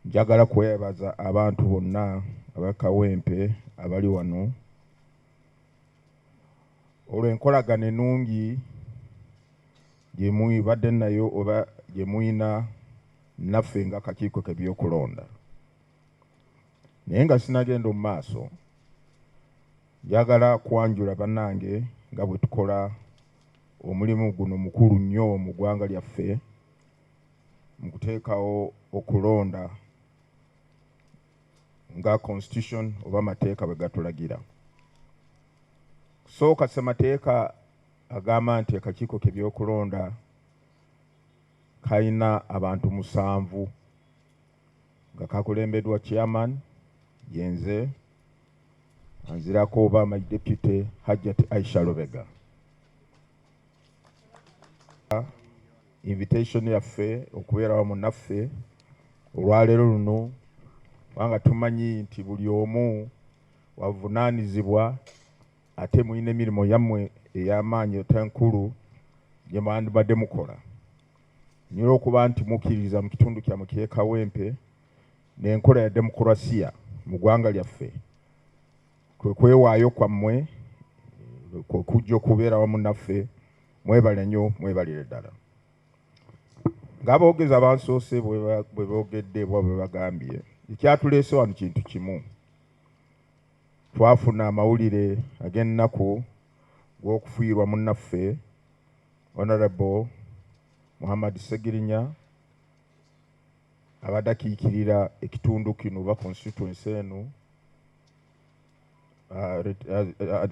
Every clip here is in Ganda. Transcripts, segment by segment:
njagala kwebaza abantu bonna abakawempe abali wano olw'enkolagana ennungi gye mubadde nayo oba gye muyina naffe nga akakiiko k'ebyokulonda. Naye nga sinagenda mu maaso, njagala kwanjula bannange nga bwe tukola omulimu guno mukulu nnyo mu ggwanga lyaffe mu kuteekawo okulonda nga constitution oba amateeka bwe gatulagira. Kusooka ssemateeka agamba nti akakiiko k'ebyokulonda kalina abantu 7 nga kakulembeddwa chairman yenze, anzirako oba my deputy Hajjati Aisha Lubega. Invitation yaffe okubeera wamu naffe olwaleero luno, kubanga tumanyi nti buli omu wavunaanizibwa ate muyina emirimu yammwe ey'amaanyi etenkulu gye mwandibadde mukola. Nyira okuba nti mukkiriza mu kitundu kyammwe ky'e Kawempe n'enkola ya demokulasiya mu ggwanga lyaffe, kwe kwewaayo kwammwe kujja okubeera wamu naffe. Mwebale nnyo, mwebalire ddala. Ng'aboogezi abansoose bwe boogedde bwe bagambye, ekyatuleese wano kintu kimu. Twafuna amawulire ag'ennaku g'okufiirwa munnaffe Honorable Muhammad Segirinya abadde akiikirira ekitundu kino oba constituency eno,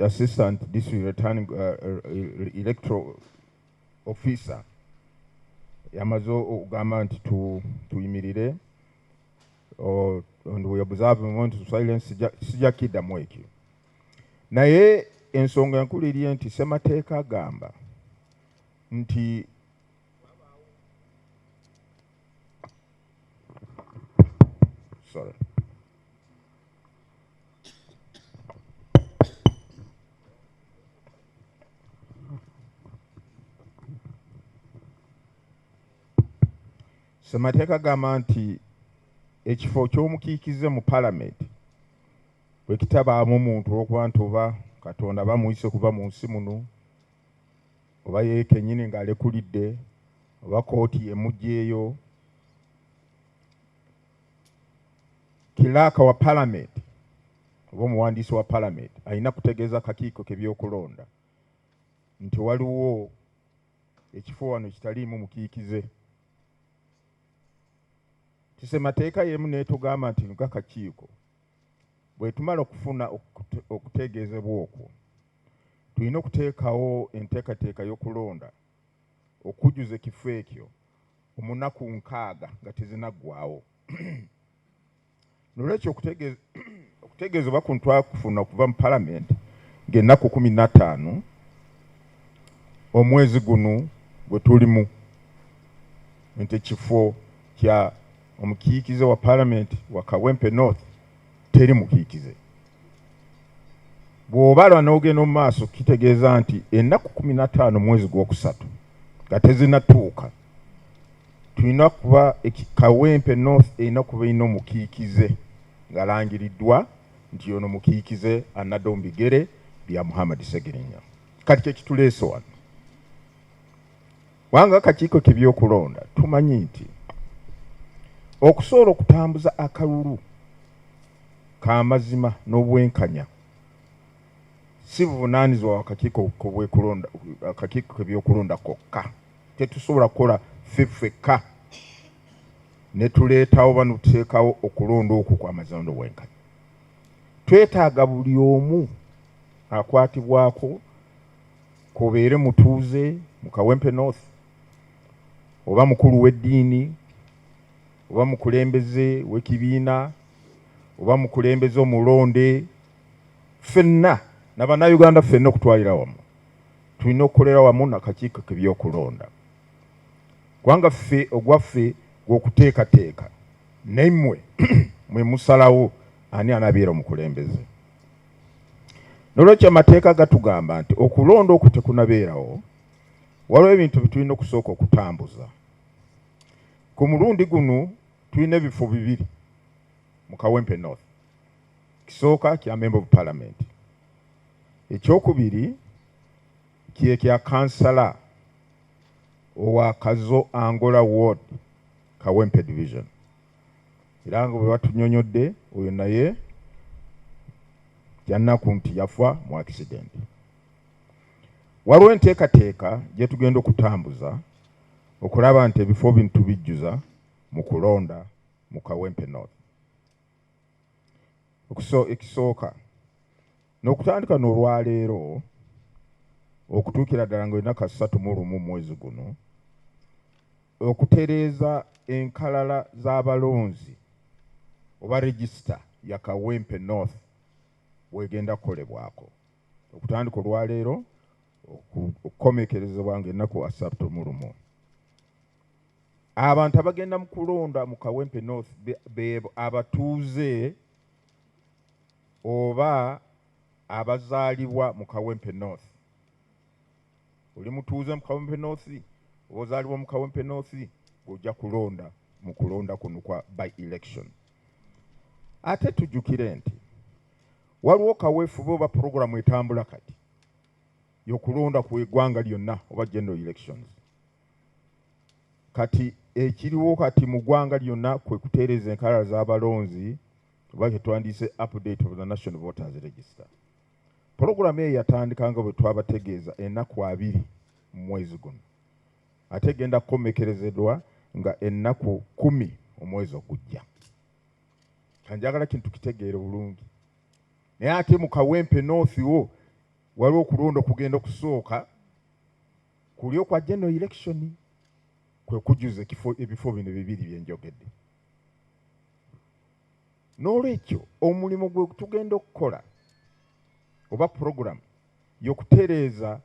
assistant district returning electoral officer, yamaze okugamba nti tuyimirire and we observe a moment of silence. Sijja kiddamu ekyo. Naye ensonga enkulu eri nti ssemateeka agamba nti ssemateeka agamba nti ekifo ky'omukiikize mu palamenti bwe kitabaamu omuntu olw'okuba nti oba Katonda bamuyise kuva mu nsi muno, oba ye kennyini ng'alekulidde, oba kooti emuggyeeyo, kilaaka wa palamenti oba omuwandiisi wa palamenti alina kutegeeza akakiiko k'ebyokulonda nti waliwo ekifo wano kitaliimu mukiikize. Ssemateeka y'emu n'etugamba nti ng'akakiiko bwe tumala okufuna okutegeezebwa okwo, tulina okuteekawo enteekateeka y'okulonda okujjuza ekifo ekyo omunaku 6 nga tezinaggwaawo. Nolwekyo okutegeezebwa kuno twakufuna okuva mu palamenti ng'ennaku 15 omwezi guno gwe tulimu, nti ekifo kya omukiikize wa palamenti wa Kawempe North teri mukiikize. Bw'obalwa n'ogenda mu maaso kitegeeza nti ennaku 15 mwezi gw'okusatu nga tezinatuuka, tulina kuba Kawempe North erina kuba erina omukiikize ng'alangiriddwa nti ono mukiikize anadda mu bigere bya Muhammad Segirinya. Kati kye kituleese wano. Wanga akakiiko k'ebyokulonda tumanyi nti okusobola okutambuza akalulu k'amazima n'obwenkanya si buvunaanyizibwa akakiiko k'ebyokulonda kokka. Tetusobola kukola ffeffekka ne tuleetawo bano tuteekawo okulonda okwo kw'amazima n'obwenkanya. Twetaaga buli omu akwatibwako, kobeere mutuuze mu Kawempe North, oba mukulu w'eddiini, oba mukulembeze w'ekibiina, oba mukulembeze omulonde, ffenna n'Abannayuganda ffenna okutwalira wamu. Tulina okukolera wamu n'akakiiko k'ebyokulonda. Kubanga ffe ogwaffe gw'okuteekateeka, nammwe mwe musalawo ani anabeera omukulembeze. Nolwekyo amateeka gatugamba nti okulonda okwo tekunabeerawo, waliwo ebintu bye tulina okusooka okutambuza. Ku mulundi guno tulina ebifo 2 mu Kawempe North. Kisooka kya member of parliament. Ekyokubiri kiye kya kansala owa Kazo Angola Ward Kawempe Division. Era nga bwe batunyonyodde oyo naye jannaku nti yafa mu accident. Waliwo enteekateeka gye tugenda okutambuza okulaba nti ebifo bintu bijjuza mu kulonda mu Kawempe North. Ekisooka n'okutandika n'olwaleero okutuukira ddala nga ennaku 31 mwezi guno okutereeza enkalala z'abalonzi oba register ya Kawempe North wegenda kukolebwako. Okutandika olwaleero okukomekerezebwa nga ennaku 31. Abantu abagenda mu kulonda mu Kawempe North abatuuze oba abazaalibwa mu Kawempe North. Oli mutuuze mu Kawempe North oba ozaalibwa mu Kawempe North ojja kulonda mu kulonda kuno kwa by election. Ate tujjukire nti waliwo kaweefube oba programu etambula kati y'okulonda ku eggwanga lyonna oba general elections. Kati ekiriwo kati mu ggwanga lyonna kwe kuteereza enkalala z'abalonzi oba kye twandiise update of the National Voters Register. Programu eyo yatandika nga bwe twabategeeza ennaku 2 mu mwezi guno. Ate egenda kukomekerezedwa nga ennaku 10 omwezi ogujja. Kanjagala kintu kitegeere bulungi. Naye ate mu Kawempe North wo waliwo okulonda okugenda okusooka kuli okwa general election kwe kujjuza ebifo bino bibiri bye njogedde. N'olwekyo omulimu gwe tugenda okukola oba program y'okutereeza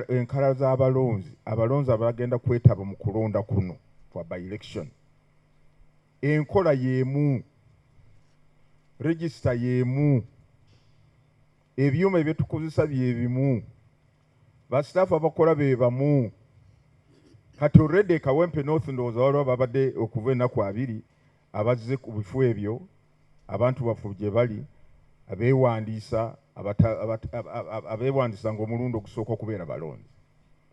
enkalala z'abalonzi abagenda kwetaba mu kulonda kuno kwa by election. Enkola y'emu, register y'emu, ebyuma ebyetukozesa bye bimu, basitaafu abakola be bamu. Kati already Kawempe North ndowooza waliwo babadde okuva ennaku 2 abazze ku bifo ebyo, abantu baffe gye bali abeewandiisa ng'omulundi ogusooka okubeera balonzi.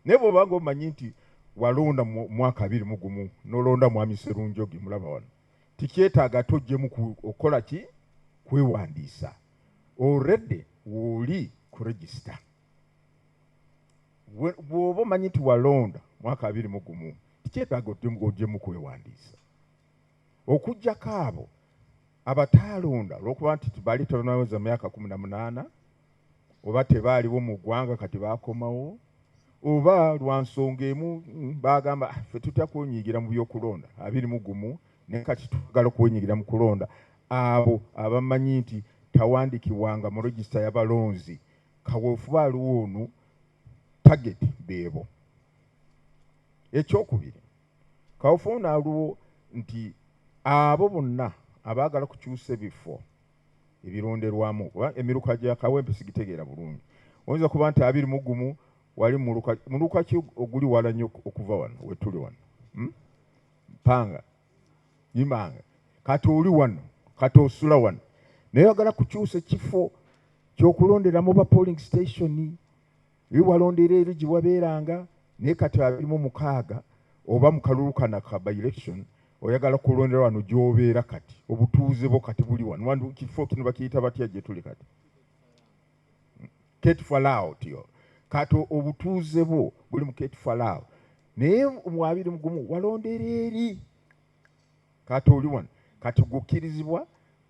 Naye bw'oba ng'omanyi nti walonda mu mwaka 21 n'olonda Mwami Sserunjogi mulaba wano, tikyetaaga tojjemu okukola ki? Kwewandiisa. Already woli ku register. Bw'oba omanyi nti walonda mwaka 21 tikyetaaga ojjemu kwewandiisa. Okuggyako abo abataalonda olw'okuba nti baali tebannaweza myaka 18 oba tebaaliwo mu ggwanga kati baakomawo oba lwa nsonga emu baagamba ffe tutya kwenyigira mu by'okulonda 21 naye kati twagala okwenyigira mu kulonda. Abo abamanyi nti tawandiikibwanga mu register y'abalonzi kaweefube aliwo ono target beebo. Ekyokubiri kaweefube aliwo nti abo bonna abaagala kukyusa ebifo ebironderwamu emiruka gya Kawempe sigitegeera bulungi. Oyinza kuba nti 21 wali muluka ki oguli wala nnyo okuva wano wetuli wano, Mpanga Imanga, kati oli wano kati osula wano naye oyagala kukyusa ekifo ky'okulonderamu ba polling station walondera eri gye wabeeranga naye kati 26 oba mu kalulu kana ka by election oyagala kulondera wano gy'obeera kati obutuuze bo kati buli wano kifo kino bakiyita batya gye tuli kati Kate Falao tyo kati obutuuze bo buli mu Kate Falao naye mu 21 walondera eri kati oli wano kati gukkirizibwa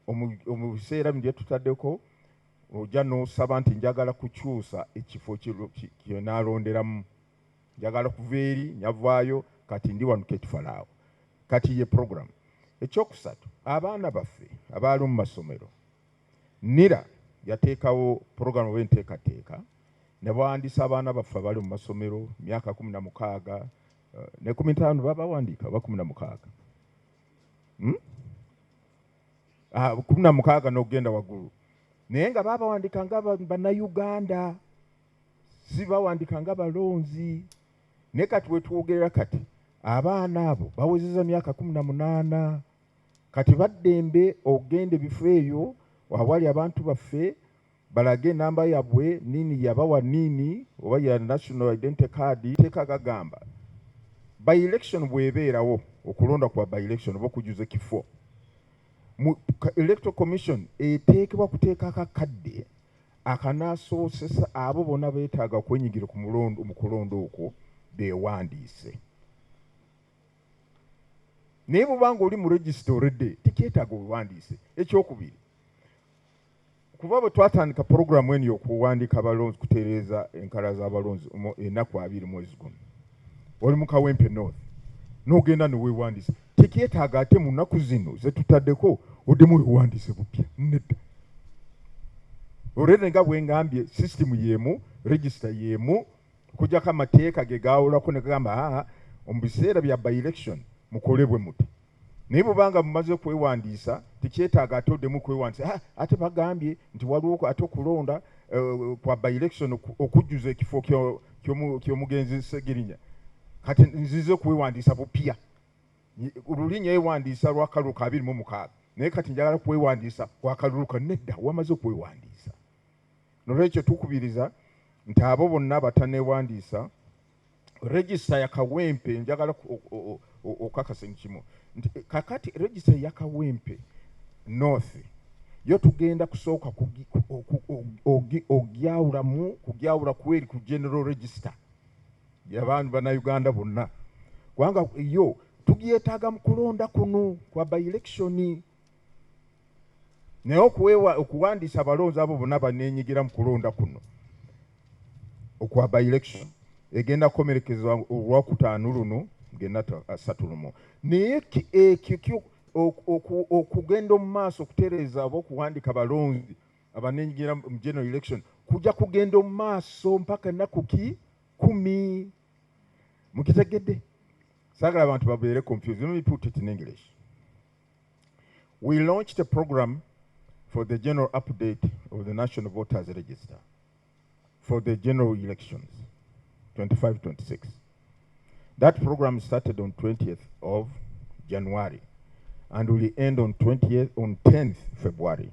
mu biseera bye tutaddeko ojja n'osaba nti njagala kukyusa ekifo kye naalonderamu, njagala kuva eri nyavaayo kati ndi wano Kate Falao. Kati ye program. Ekyokusatu abaana baffe abaali mu masomero NIRA yateekawo program w'enteekateeka ne bawandiisa abaana baffe abali mu masomero myaka 16 ne 15 babawandiika ba 16 16 n'okugenda waggulu naye nga babawandiika nga bannayuganda si bawandiika nga balonzi. Naye kati wetwogerera kati abaana abo bawezeza myaka 18 kati baddembe ogende bifo eyo awali abantu baffe balage namba yabwe nini yabawa nini oba ya national identity card teka gagamba by election bwebeerawo okulonda kwa by election oba okujuza kifo electoral commission eteekebwa kuteeka akakadde akanasoosesa abo bonna beetaaga kwenyigira mu kulonda okwo beewandiise. Naye bw'obanga oli mu register already tikyetaaga owandiise. Ekyokubiri, kuva bwe twatandika programu eno y'okuwandiika abalonzi kutereeza enkala z'abalonzi ennaku 2 mwezi guno, oli mu Kawempe North n'ogenda ne weewandiisa, tikyetaaga ate mu nnaku zino ze tutaddeko oddemu weewandiise bupya. Nedda. Already nga bwe ngambye system y'emu, register y'emu, kujjako amateeka ge gaawulako ne gagamba mu biseera bya by election mukolebwe muti. Naye bw'obanga mumaze kwewandiisa tikyetaaga ate oddemu kwewandiisa. Ate bagambye nti waliwo ate okulonda kwa by election okujjuza ekifo ky'omugenzi Segirinya. Kati nzize kwewandiisa bupya. Olulinya yewandiisa lwa kalulu ka 26. Naye kati njagala kwewandiisa kwa kalulu ka nedda wamaze kwewandiisa. Nolwekyo tukubiriza nti abo bonna batanewandiisa register ya Kawempe njagala okakasa kimu nti kakati register ya Kawempe North yo tugenda kusooka kugyawula kweri ku general register y'abantu bannayuganda bonna kubanga yo tugyetaaga mu kulonda kuno kwa by election. Naye okuwandiisa abalonzi abo bonna baneenyigira mu kulonda kuno okwa by election egenda kukomerekezebwa olwakutaano luno genda 3 lumu. Naye okugenda mu maaso okutereeza oba okuwandika abalonzi abaneenyigira mu general election kujja kugenda mu maaso mpaka ennaku 10. Mukitegedde? Saagala abantu babeere confused. Let me put it in English. We launched a program for the general update of the National Voters Register for the general elections, 25-26. That program started on 20th of January and will end on 10th February.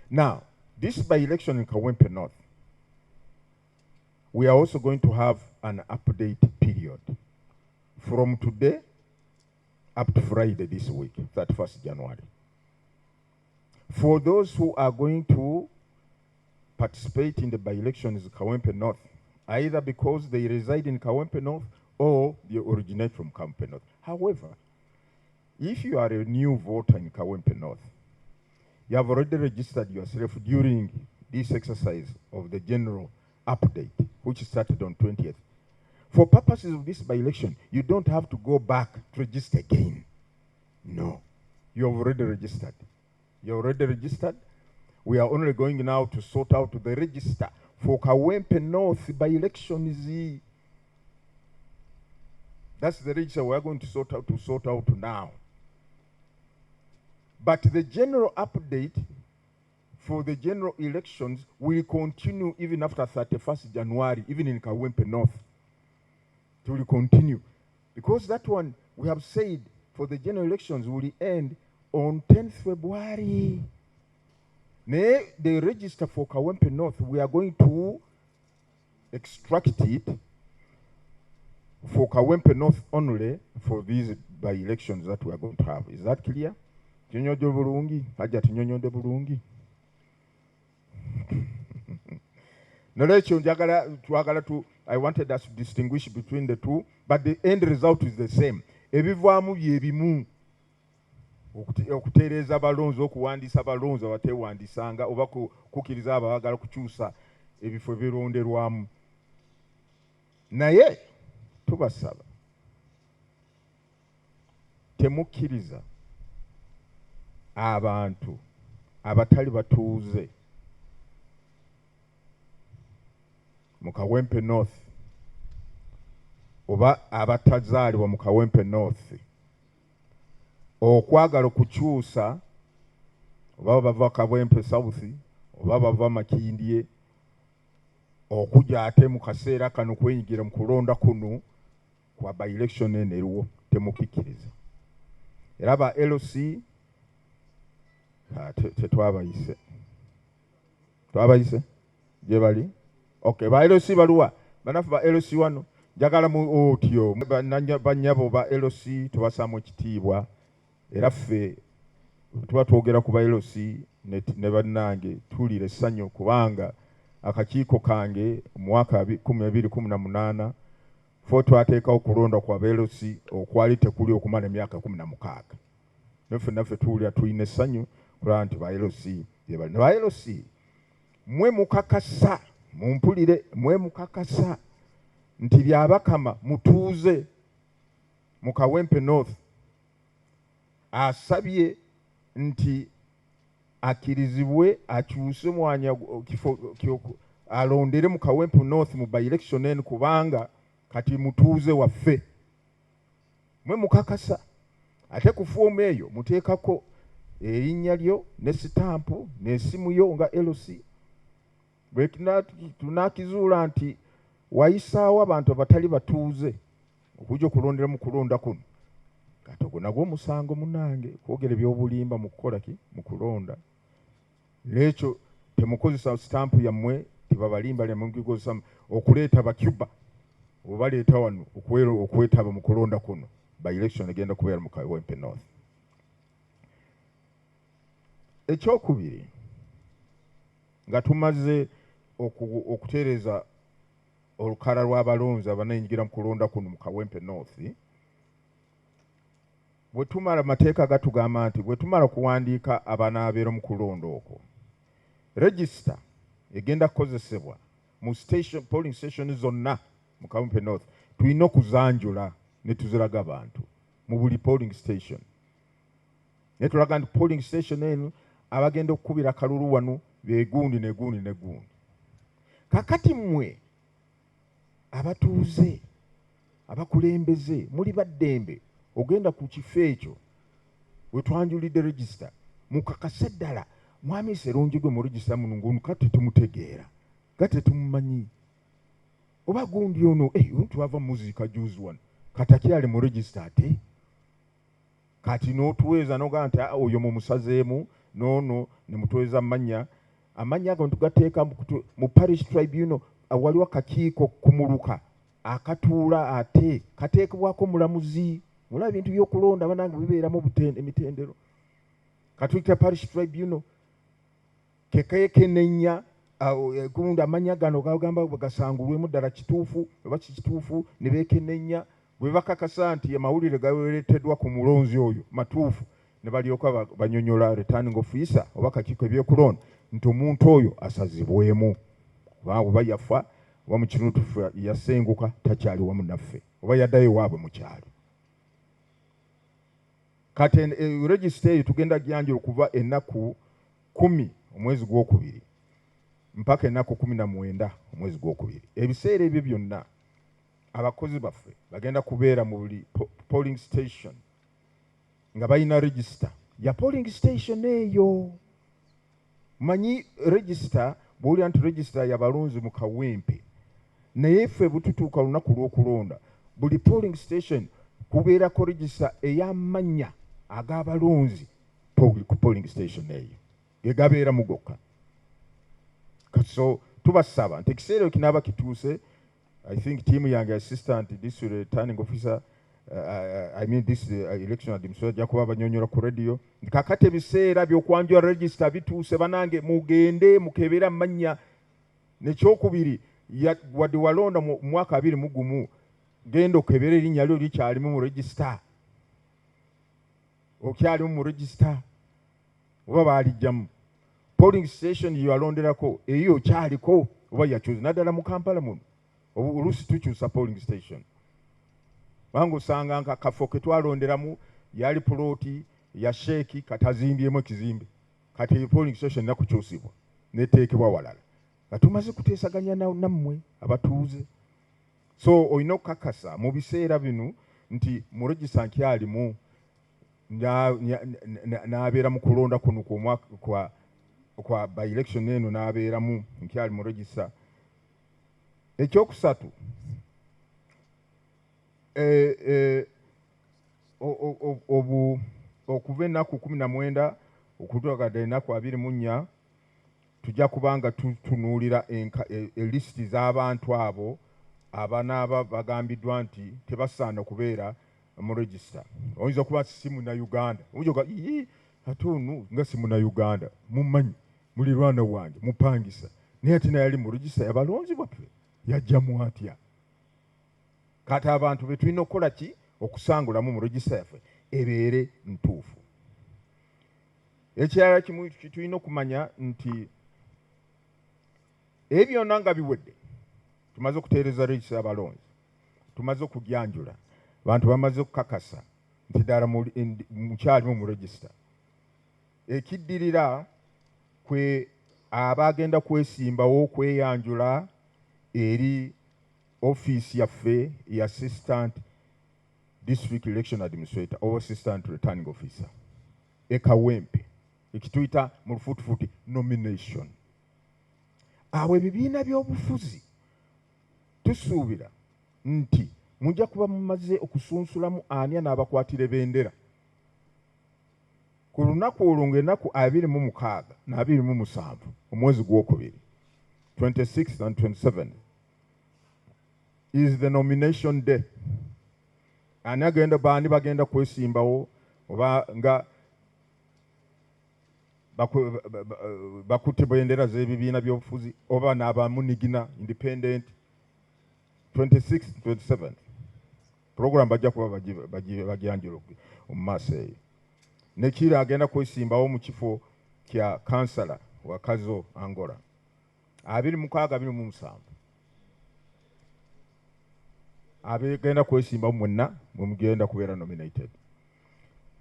Now, this by-election in Kawempe North, we are also going to have an update period from today up to Friday this week, 31st January. For those who are going to participate in the by-elections in Kawempe North, either because they reside in Kawempe North or they originate from Kawempe North. However, if you are a new voter in Kawempe North, you have already registered yourself during this exercise of the general update, which started on 20th. For purposes of this by-election, you don't have to go back to register again. No, you have already registered. You're already registered. We are only going now to sort out the register for Kawempe North by-elections. That's the register we're going to sort out now. But the general update for the general elections will continue even after 31st January, even in Kawempe North. It will continue. Because that one, we have said, for the general elections will end on 10th February. The register for Kawempe North, we are going to extract it for Kawempe North only for these by-elections that we are going to have. Is that clear? Tinyonde bulungi, haja tinyonde bulungi. I wanted us to distinguish between the two, but the end result is the same. Ebivaamu byebimu. Okutereeza abalonzi, okuwandiisa abalonzi abateewandisanga oba kukiriza abagala kukyusa ebifo ebironderwamu. Naye tubasaba temukkiriza abantu abatali batuuze mu Kawempe North oba abatazaalibwa mu Kawempe North okwagala okukyusa oba bava Kawempe South oba bava Makindye okujja ate mu kaseera kano kwenyigira mu kulonda kuno kwa by-election eno eriwo temukikkiriza. era ba LC tetwabayise twabayise gye bali okay ba LC baluwa banafu ba LC wano njagala mu otyo banyabo ba LC tubasamu ekitiibwa era ffe tuba twogera ku ba LC ne bannange tulire essanyu kubanga akakiiko kange mu mwaka 2018 fo twateekawo okulonda kwa LC okwali tekuli okumala emyaka 16 naffe tuwulira tulina essanyu kulaba nti ba LC bali ne ba LC mwe mukakasa mumpulire mwe mukakasa nti byabakama mutuuze mu Kawempe North asabye nti akirizibwe akyuse mwanya kifo alondere mu Kawempe North mu by election en kubanga kati mutuuze waffe mwe mukakasa ate ku fomu eyo muteekako erinnya lyo ne sitampu n'essimu yo nga LC bwe tunakizuula nti wayisaawo abantu abatali batuuze okujja okulondera mu kulonda kuno kati ogwo nagwo omusango munange kwogera ebyobulimba mu kukola ki mu kulonda lekyo temukozesa sitampu yammwe tibabalimba lemugikozesa okuleeta bacuba obaleeta wano okwetaba mu kulonda kuno by election egenda kubeera mu Kawempe North. Ekyokubiri nga tumaze okutereeza olukala lw'abalonzi abanayingira mu kulonda kuno mu Kawempe North bwe tumala amateeka gatugamba nti bwe tumala kuwandiika abanaabeera mu kulonda okwo register egenda kukozesebwa mu polling station zonna mu Kawempe North tulina okuzanjula ne tuziraga abantu mu buli polling station ne tulaga nti polling station eno abagenda okukubira kalulu wano begundi negundi negundi kakati mmwe abatuuze abakulembeze muli baddembe ogenda ku kifo ekyo we twanjulidde register mukakase ddala mwami Serungi gwe mu register muno ng'onu kati tumutegeera kati tumumanyi oba gundi ono twava muzika juzi wano katakyali mu register ate kati n'otuweeza n'ogamba nti oyo mumusazeemu noono ne mutuweeza amanya ago tugateeka mu parish tribunal waliwo akakiiko kumuluka akatuula ate kateekebwako mulamuzi mulaba ebintu by'okulonda banange bibeeramu emitendero katuyita parish tribunal kekekenenya gundi amanya gano gagamba gasangulwemu ddala kituufu oba kituufu ne beekenenya bwe bakakasa nti amawulire gawereteddwa ku mulonzi oyo matuufu ne balyoka banyonyola returning officer oba kakiiko ebyokulonda nti omuntu oyo asazibwemu kubanga oba yafa oba mu kitundu yasenguka takyali wamu naffe oba yaddayo waabwe mu kyalo kati register eyo tugenda gyanjula okuva ennaku 10 omwezi gw'okubiri mpaka ennaku 19 omwezi gw'okubiri ebiseera ebyo byonna abakozi baffe bagenda kubeera mu buli polling station nga balina register ya polling station eyo manyi register bw'olya nti register y'abalonzi mu Kawempe naye ffe bututuuka lunaku lw'okulonda buli polling station kubeerako register ey'amannya ag'abalonzi ku polling station eyo gegabeera mugokka so tubasaba nti ekiseera ekyo kinaaba kituuse I think team yange assistant district returning officer I mean this election administrator jakuba banyonyola ku radio kakati ebiseera by'okwanjula register bituuse banange mugende mukebera amanya nekyokubiri wadde walonda mu mwaka 2021 genda okebera erinnya lyo likyalimu mu register okyalimu mu register oba balijjamu polling station yalonderako eyo kyaliko oba yakyuza naddala mu Kampala muno oluusi tukyusa polling station bangu osanga nka kafo ke twalonderamu yali puloti ya sheeki katazimbyemu ekizimbe kati polling station nakukyusibwa neteekebwa walala nga tumaze kuteesaganya nammwe abatuuze so olina okukakasa mu biseera bino nti mu register nkyalimu n'abeera mu kulonda kuno kwa by election eno n'abeeramu nkyali mu register. Ekyokusatu okuva ennaku 19 okutuuka ennaku 24 tujja kubanga tutunuulira lisiti z'abantu abo abanaaba bagambiddwa nti tebasaana kubeera mu register. Oyinza kuba si Munnayuganda, oyinza ate ono nga si Munnayuganda, mumanyi muliraana wange mupangisa naye ate naye ali mu register y'abalonzi baffe, yajjamu atya? Kati abantu be tulina okukola ki? Okusangulamu mu register yaffe ebeere ntuufu. Ekirala kimu tulina okumanya nti ebyo byonna nga biwedde, tumaze okuteereza register y'abalonzi, tumaze okugyanjula, abantu bamaze okukakasa nti ddala mukyalimu mu register. Ekiddirira kwe abagenda kwesimbawo okweyanjula eri ofiisi yaffe ya Assistant District Election Administrator oba Assistant Returning Officer Kawempe, ekituyita mu lufuutifuuti nomination. Awo ebibiina by'obufuzi tusuubira nti mujja kuba mumaze okusunsulamu ani n'abakwatira bendera ku lunaku olwo ng'ennaku 26 na 27 omwezi gw'okubiri 26 and 27 is the nomination day. Ani agenda baani bagenda kwesimbawo oba nga bakutte bendera z'ebibiina by'obufuzi oba n'abamunigina independent 26 27 program bajja kuba bagyanjula mu maaso eyo. Nekira agenda kwesimbawo mu kifo kya kansala wa Kazo Angola 26-27 abegenda kwesimbawo mwenna mugenda kubeera nominated.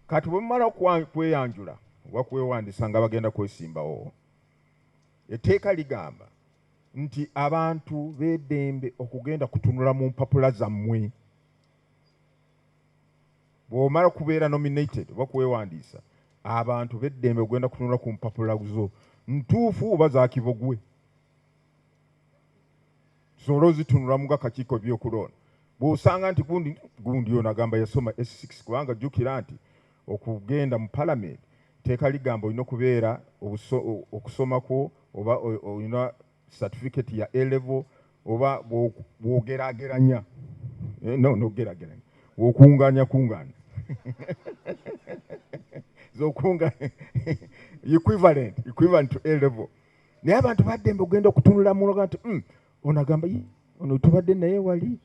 Kati bwe mumala kweyanjula oba kwewandiisa nga bagenda kwesimbawo, etteeka ligamba nti abantu beddembe okugenda kutunula mu mpapula zammwe. Bw'omala kubeera nominated oba kwewandiisa, abantu beddembe okugenda kutunula ku mpapula zo ntuufu oba za kibogwe, sobola ozitunulamu nga kakiiko by'okulonda. Bw'osanga nti gundi ono agamba yasoma S6, kubanga jjukira nti okugenda mu palamenti teeka ligamba olina okubeera okusoma kwo oba olina certificate ya A-level oba bw'ogeraageranya nogeraageranya okunganya z'okunganya equivalent to A-level. Naye abantu baddembe okugenda okutunula muloga nti ono agamba ono tubadde naye wali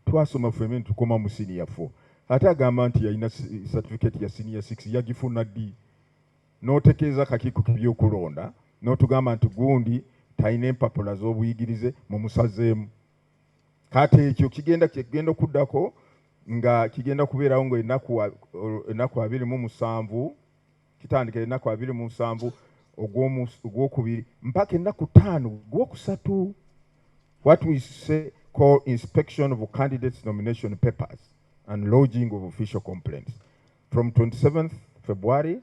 twasoma ffemme tukoma mu senior 4 ate agamba nti yalina certificate ya senior 6 yagifuna ddi. N'otekeeza kakiiko k'ebyokulonda n'otugamba nti gundi talina empapula z'obuyigirize mu musazeemu. Kati ekyo kigenda okuddako nga kigenda kubeerawo nga ennaku 27 kitandikira ennaku 27 ogwokubiri mpaka ennaku 5 ogwokusatu. What we say call inspection of candidates' nomination papers and lodging of official complaints from 27th February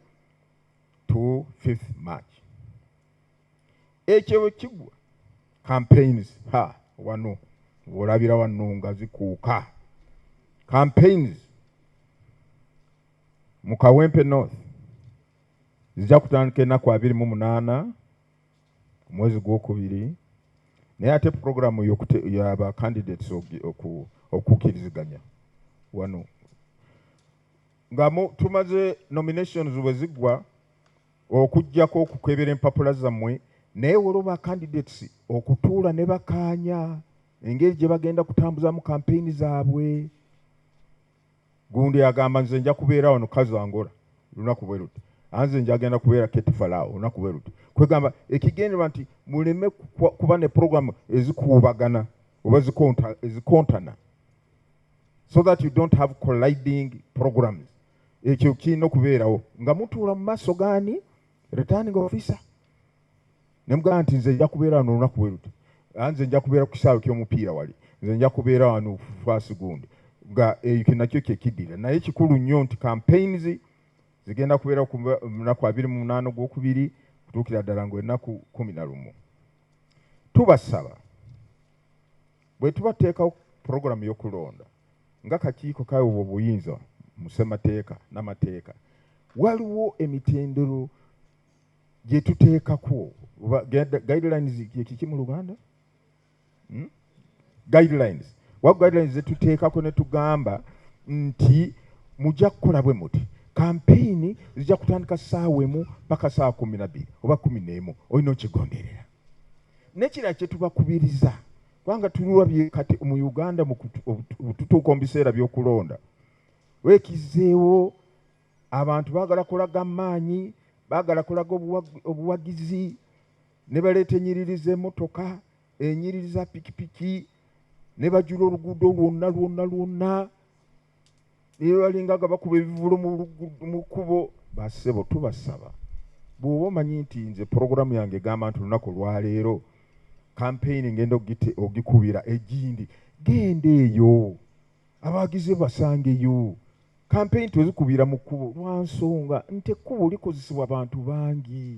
to 5th March. Ekyo kigwa campaigns wano olabira wano nga zikuuka. Campaigns mu Kawempe North zijja kutandika ennaku 28 omwezi gw'okubiri, naye ate programu y'aba candidates okukkiriziganya wano nga tumaze nominations bwe ziggwa okujjako okukebera empapula zammwe, naye waliwo candidates okutuula ne bakaanya engeri gye bagenda kutambuza mu campaign zaabwe. Gundi agamba nze nja kubeera wano Kazo Angola lunaku bwe luti, anze nja agenda kubeera Keti Falao lunaku bwe luti. Kwegamba ekigendera nti muleme kuba ne program ezikuubagana oba ezikontana, so that you don't have colliding programs. Ekyo kirina okubeerawo nga mutuula mu maaso gaani returning officer nemugamba nti nze nja kubeera wano olunaku bwe luti, nze nja kubeera ku kisaawe ky'omupiira wali, nze nja kubeera wano faasi gundi, nga ekyo nakyo kyekiddira. Naye kikulu nnyo nti campaigns zigenda kubeera ku lunaku 28 ogwokubiri kutuukira ddala ng'ennaku 11. Tubasaba bwe tubateekawo programu y'okulonda nga kakiiko kaweebwa obuyinza mu ssemateeka n'amateeka waliwo emitendero gye tuteekako guidelines kiki mu Luganda guidelines ze tuteekako ne tugamba nti mujja kukola bwe muti campaign zijja kutandika ssaawa emu paka ssaawa 12 oba 11 olina okigonderera nekira kye tubakubiriza kubanga tululabye kati mu Uganda tutuuka mu biseera by'okulonda weekizeewo abantu baagala kulaga maanyi baagala kulaga obuwagizi ne baleeta ennyiriri z'emmotoka ennyiriri za pikipiki ne bajula oluguudo lwonna ne balingaga bakuba ebivulo mu kkubo bassebo tubasaba bw'oba omanyi nti nze porogulamu yange egamba nti olunaku lwaleero campaign ngenda ogikubira egindi genda eyo abawagizi basangeyo campaign tozikubira mu kkubo lwa nsonga nti ekkubo likozesebwa abantu bangi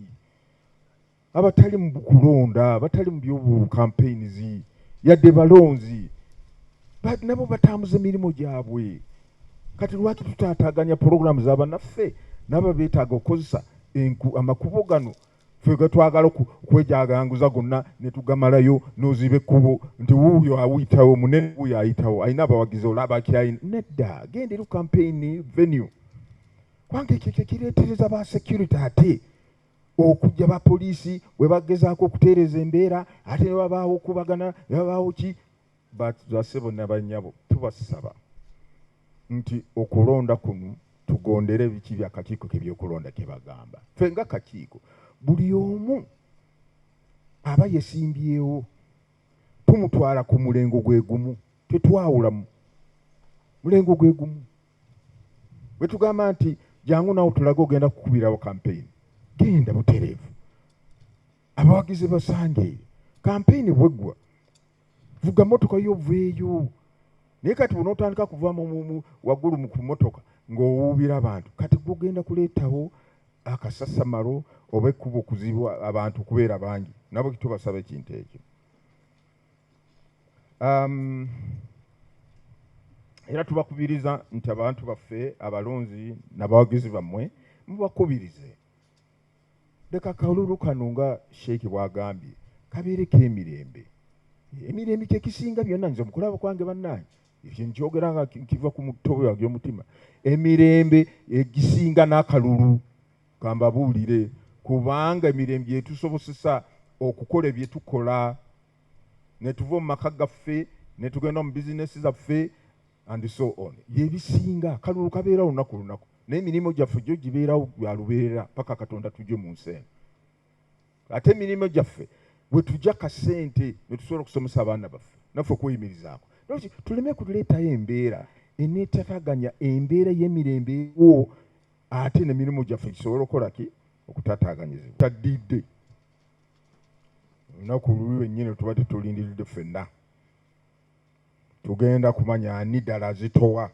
abatali mu kulonda batali mu by'obu campaigns yadde balonzi nabo batambuza emirimu gyabwe kati lwaki tutaataganya porogulamu z'abannaffe nabo beetaaga okukozesa amakubo gano ffe getwagala okwejaganguza gonna ne tugamalayo n'oziba ekkubo nti wuuyo awuyitawo munene wuuyo ayitawo alina abawagizi olaba kyayina nedda genderu campaign venue kubanga ekyo kye kireetereza ba security ate okujja ba poliisi bwe bagezaako okuteereza embeera ate ne babaawo okubagana ne babaawo ki basebo n'abanyabo tubasaba nti okulonda kuno tugondere biki byakakiiko kebyokulonda kye bagamba ffe nga kakiiko buli omu aba yesimbyewo tumutwala ku mulengo gwe gumu tetwawulamu mulengo gwe gumu bwe tugamba nti jangu nawo tulaga ogenda kukubirawo campaign genda butereevu abawagizi basange campaign bweggwa vuga motoka yo veeyo naye kati bunootandika kuva waggulu ku motoka ng'owuubira abantu kati gugenda kuleetawo akasasamalo oba ekkubo okuzibwa abantu kubeera bangi nabo kitubasaba ekintu ekyo era tubakubiriza nti abantu baffe abalonzi n'abawagizi bammwe mubakubirize leka kalulu kano nga sheeki bw'agambye kabeereko emirembe kye kisinga byonna nze mukulaba kwange bannange ekyo nkyogera nga kiva ku mutobe wange omutima emirembe egisinga n'akalulu kambabuulire kubanga emirembe yetusobosesa okukola ebyetukola ne tuva mu maka gaffe ne tugenda mu bizinesi zaffe and so on yebisinga akalulu kabeerawo lunaku lunaku n'emirimu gyaffe gyo gibeerawo bya lubeerera paka Katonda tujje mu nsi eno ate emirimu gyaffe bwe tujja kasente ne tusobola okusomesa abaana baffe naffe okweyimirizaako tuleme kuleetayo embeera eneetataganya embeera y'emirembe wo ate n'emirimu gyaffe gisobola okukola ki okutataganyizibwa tadidde olunaku luli lwennyini tuba tetulindiridde ffenna tugenda kumanya ani ddala zitowa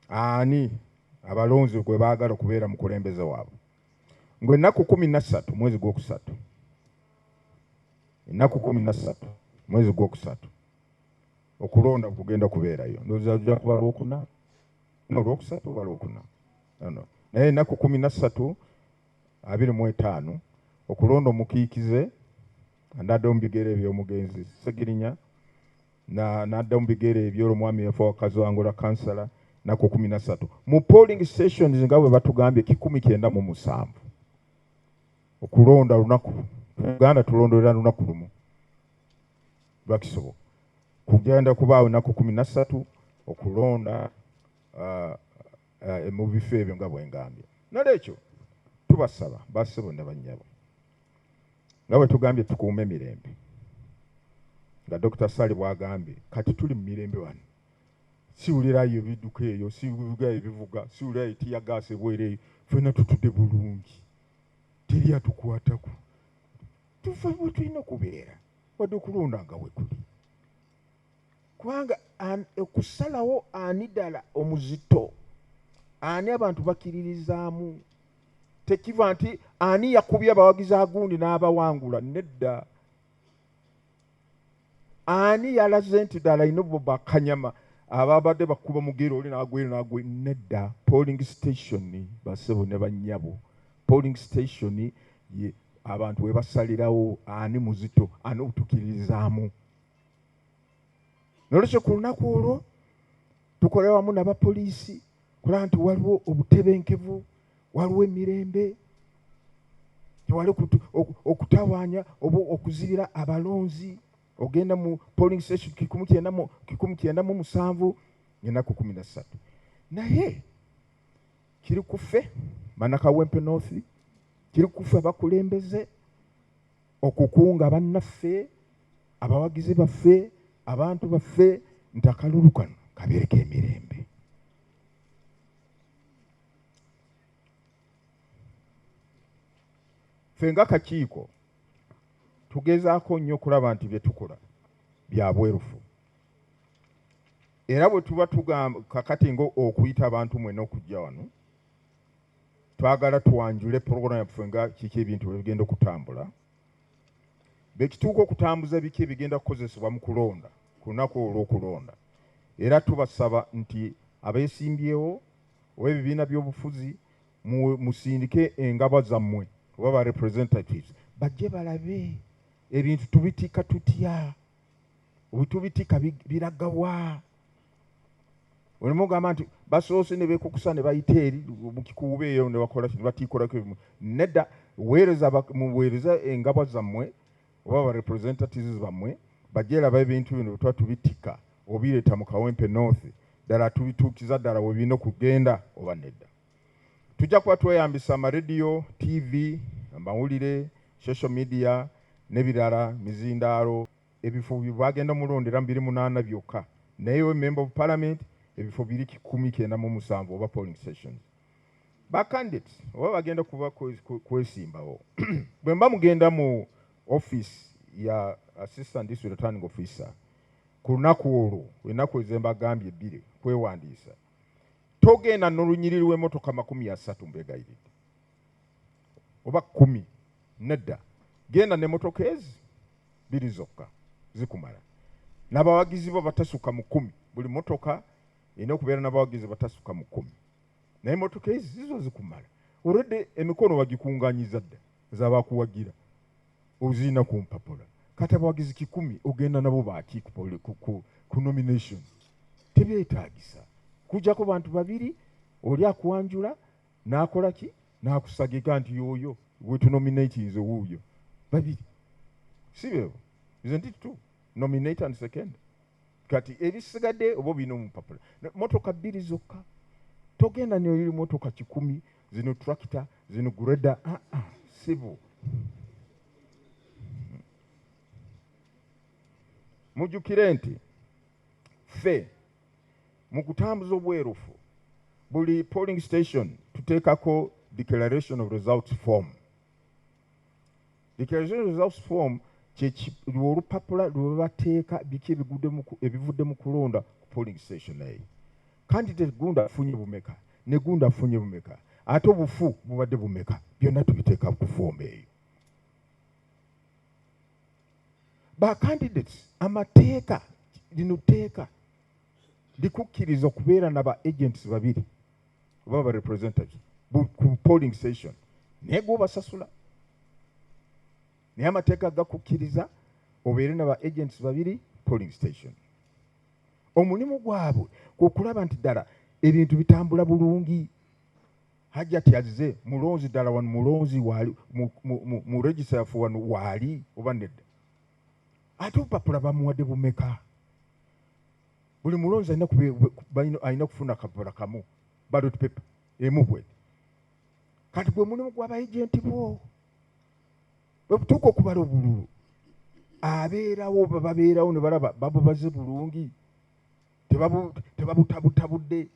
ani abalonzi gwe baagala okubeera mukulembeze waabwe ngwe ennaku 13 mwezi gwokusatu ennaku 13 mwezi gwokusatu okulonda kugenda kubeerayo ndowooza ojja kuba lwokuna olwokusatu oba lwokuna naye ennaku 13 25 okulonda omukiikize nadda mu bigere eby'omugenzi Segirinya nadda mu bigere eby'olumwami yafa wakazi wangola kansala ennaku 13 mu polling stations nga bwe batugambye 197 okulonda lunaku Uganda tulondolera lunaku lumu lwakisoboka kugenda kubaawo ennaku 13 okulonda mu bifo ebyo nga bwengambye nalwekyo tubasaba bassebo ne bannyabo nga bwe tugambye tukuume emirembe nga Dr. Sali bw'agambye kati tuli mu mirembe wano siwulirayo ebidduka eyo siwulirayo ebivuga siwulirayo tiyagaasa ebwereeyo ffenna tutudde bulungi teri atukwatako tufa bwe tulina okubeera wadde okulonda nga we tuli kubanga okusalawo ani ddala omuzito ani abantu bakiririzaamu tekiva nti ani yakubye abawagizi agundi n'abawangula nedda ani yalaze nti ddala ino bo bakanyama ababadde bakuba mugero oli n'agwe nedda. Polling station basebo ne bannyabo, polling station ye abantu we basalirawo ani muzito ani utukirizaamu. Nolwekyo ku lunaku olwo tukolera wamu n'abapoliisi kulaba nti waliwo obutebenkevu, waliwo emirembe, tewali okutawaanya oba okuzibira abalonzi. Ogenda mu polling station 197 ennaku 13. Naye kiri kuffe Manakawempe North, kiri kuffe abakulembeze okukunga bannaffe, abawagizi baffe, abantu baffe nti akalulu kano kabeereko emirembe. Ffe nga kakiiko tugezaako nnyo okulaba nti bye tukola bya bwerufu. Era bwe tuba tugamba kakati okuyita abantu mwenna okujja wano, twagala tuwanjule program yaffe nga kiki ebintu bigenda okutambula. Bekituuka okutambuza biki ebigenda kukozesebwa mu kulonda ku lunaku olw'okulonda. Era tubasaba nti abeesimbyewo oba ebibiina by'obufuzi musindike engabo zammwe oba ba representatives bajje balabe ebintu tubitika tutya, tubitika biragawa. Olimu ogamba nti basoose ne beekukusa ne bayita eri mu kikuubo eyo ne bakola ne batiikolako. Nedda, muweereza engabo zammwe oba ba representatives bammwe bajje laba ebintu bino bwe tuba tubitika obireeta mu Kawempe North ddala tubituukiza ddala we birina okugenda oba nedda. Tujja kuba tweyambisa amaradio, TV, amawulire, social media n'ebirala, mizindaalo, ebifo bagenda mulondera 28 byokka. Naye we member of parliament ebifo 197 oba polling stations. Ba candidates oba bagenda kuba kwesimbawo. Bwe mba mugenda mu office ya assistant district returning officer ku lunaku olwo ennaku ezembagambye 2 kwewandiisa, togenda n'olunyiriri w'emmotoka 30 mbegayiridde oba 10. Nedda, genda n'emmotoka ezi 2 zokka zikumala. N'abawagizi bo batasuka mu 10. Buli mmotoka erina okubeera n'abawagizi batasuka mu 10. Naye emmotoka ezi zizo zikumala. Olwedde emikono wagikungaanyiza dda z'abakuwagira ozirina ku mpapula. Kati abawagizi 10 ogenda nabo baaki ku nomination. Tebyetaagisa. Kujjako bantu 2 oli akuwanjula n'akola ki n'akusagika nti yoyo wetunominate nze wuuyo 2. Si beebo? Isn't it true? Nominate and second. Kati ebisigadde oba bino mu mpapula. Motoka 2 zokka. Togenda ne oli motoka 10 zino tractor zino grader. Sibo. Mujjukire nti ffe mu kutambuza obwerufu buli polling station tuteekako declaration of results form. Declaration of results form olupapula lwe bateeka biki ebivudde mu kulonda ku polling station eyo. Candidate gundi afunye bumeka ne gundi afunye bumeka ate obufu bubadde bumeka, byonna tubiteeka ku form eyo. Ba candidates amateeka lino teeka likukkiriza okubeera n'aba agents 2 oba ba representatives ku polling station naye gw'obasasula. Naye amateeka gakukkiriza obeere n'aba agents 2 polling station. Omulimu gwabwe kwekulaba nti ddala ebintu bitambula bulungi. Hajjati azze mulonzi ddala wano mulonzi waali mu register yafu wano waali oba nedda. Ate obupapula bamuwadde bumeka? Buli mulonzi alina kufuna akapapula kamu, ballot paper emu bwe. Kati gwe mulimu gw'aba agenti bo. Bwe butuuka okubala obululu abeerawo babeerawo ne balaba babubaze bulungi, tebabutabutabudde.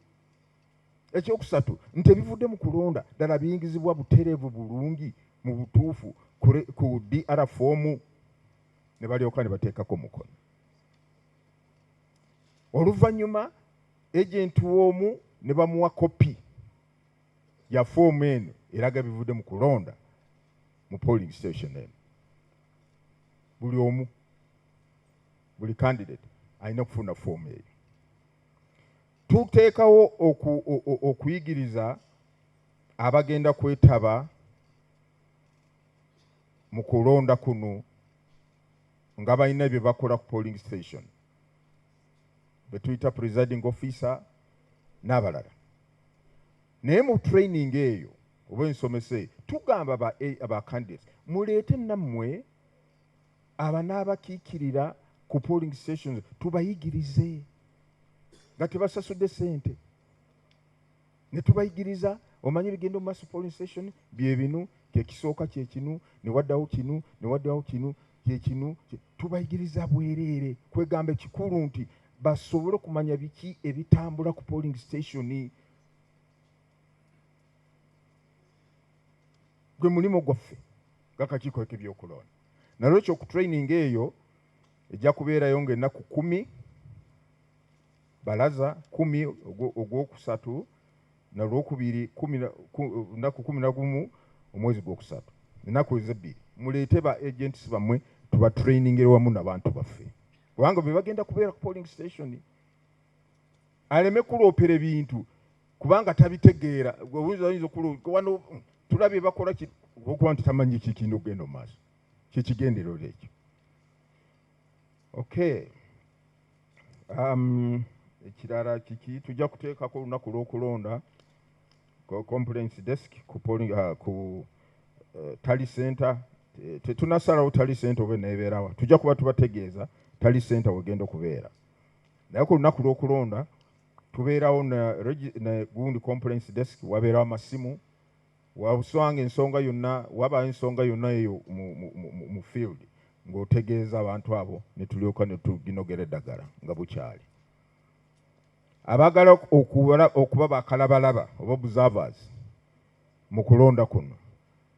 Ekyokusatu nti ebivudde mu kulonda ddala biyingizibwa butereevu bulungi mu butuufu ku DR form ne balyoka ne bateekako mukono. Oluvannyuma agent w'omu ne bamuwa kopi ya form eno eraga bivudde mu kulonda mu polling station eno. Buli omu, buli candidate alina kufuna form eyo. tuteekawo okuyigiriza abagenda kwetaba mu kulonda kuno nga balina bye bakola ku polling station betuyita presiding officer n'abalala. Naye mu training eyo oba ensomese tugamba aba candidates muleete nammwe abanaabakiikirira ku polling stations tubayigirize nga tebasasudde sente, ne tubayigiriza omanyi bigenda mu maaso polling station bye bino, kyekisooka kyekinu, ne waddawo kinu, ne waddawo kinu, kyekinu. Tubayigiriza bwereere, kwegamba ekikulu nti basobole okumanya biki ebitambula ku polling station. Gwe mulimu gwaffe ng'akakiiko k'ebyokulonda. Nalwekyo ku training eyo ejja kubeerayo ng'ennaku 10 balaza 10 ogwokusatu nalwokubiri ennaku 11 omwezi gwokusatu, ennaku ezo 2 muleete ba agents bammwe tuba trainingere wamu n'abantu baffe, kubanga bwe bagenda kubeera ku polling station aleme kuloopera ebintu kubanga tabitegeera. Oyinza wano tulabye bakola okuba nti tamanyi kikindi okugenda mu maaso, kyekigenderero ekyo. Okay. Ekirala kiki tujja kuteekako olunaku lw'okulonda complaints desk ku polling ku tally center. Tetunasalawo tally center oba nebeerawa, tujja kuba tubategeeza tally center wegenda okubeera. Naye ku lunaku lw'okulonda tubeerawo ne gundi complaints desk, wabeerawo amasimu, wabuswanga ensonga yonna, waba ensonga yonna eyo mu field ng'otegeeza abantu abo ne tulyoka ne tuginogera eddagala nga bukyali. Abagala okuba bakalabalaba oba observers mu kulonda kuno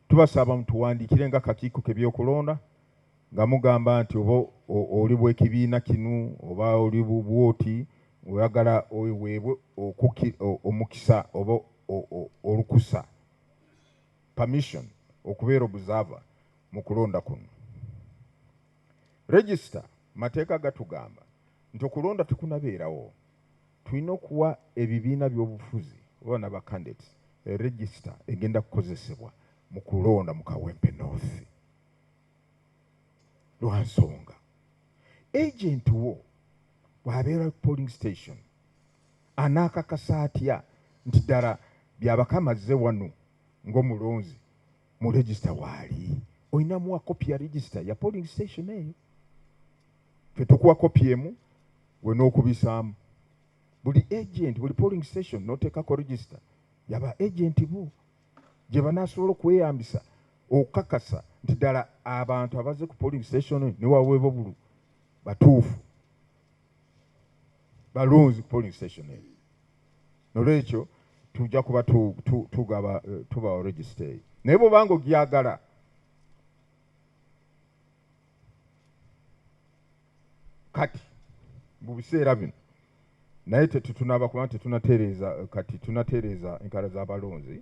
tubasaba mutuwandiikire nga akakiiko k'ebyokulonda nga mugamba nti oba oli bw'ekibiina kinu oba oli bwoti oyagala weebwe omukisa oba olukusa permission okubeera observer mu kulonda kuno. Register mateeka gatugamba nti okulonda tekunabeerawo, tulina okuwa ebibiina by'obufuzi oba n'aba candidates register egenda kukozesebwa mu kulonda mu Kawempe North. Lwa nsonga agent wo bw'abeera ku polling station anaakakasa atya nti ddala byabakamaze wano ng'omulonzi mu register waali? Olinamuwa kopi ya register ya polling station eyo. Ffe tukuwa kopi emu we n'okubisaamu. Buli agent, buli polling station n'oteekako register yaba agent bo gye banaasobola okweyambisa okukakasa nti ddala abantu abaze ku polling station ne waweebwa bulu batuufu balonzi ku polling station eyo. Nolwekyo tujja kuba tubawa register eyo. Naye bw'obanga ogyagala kati mu biseera bino naye tetunaaba kuba tetunatereeza kati tunatereeza enkala z'abalonzi.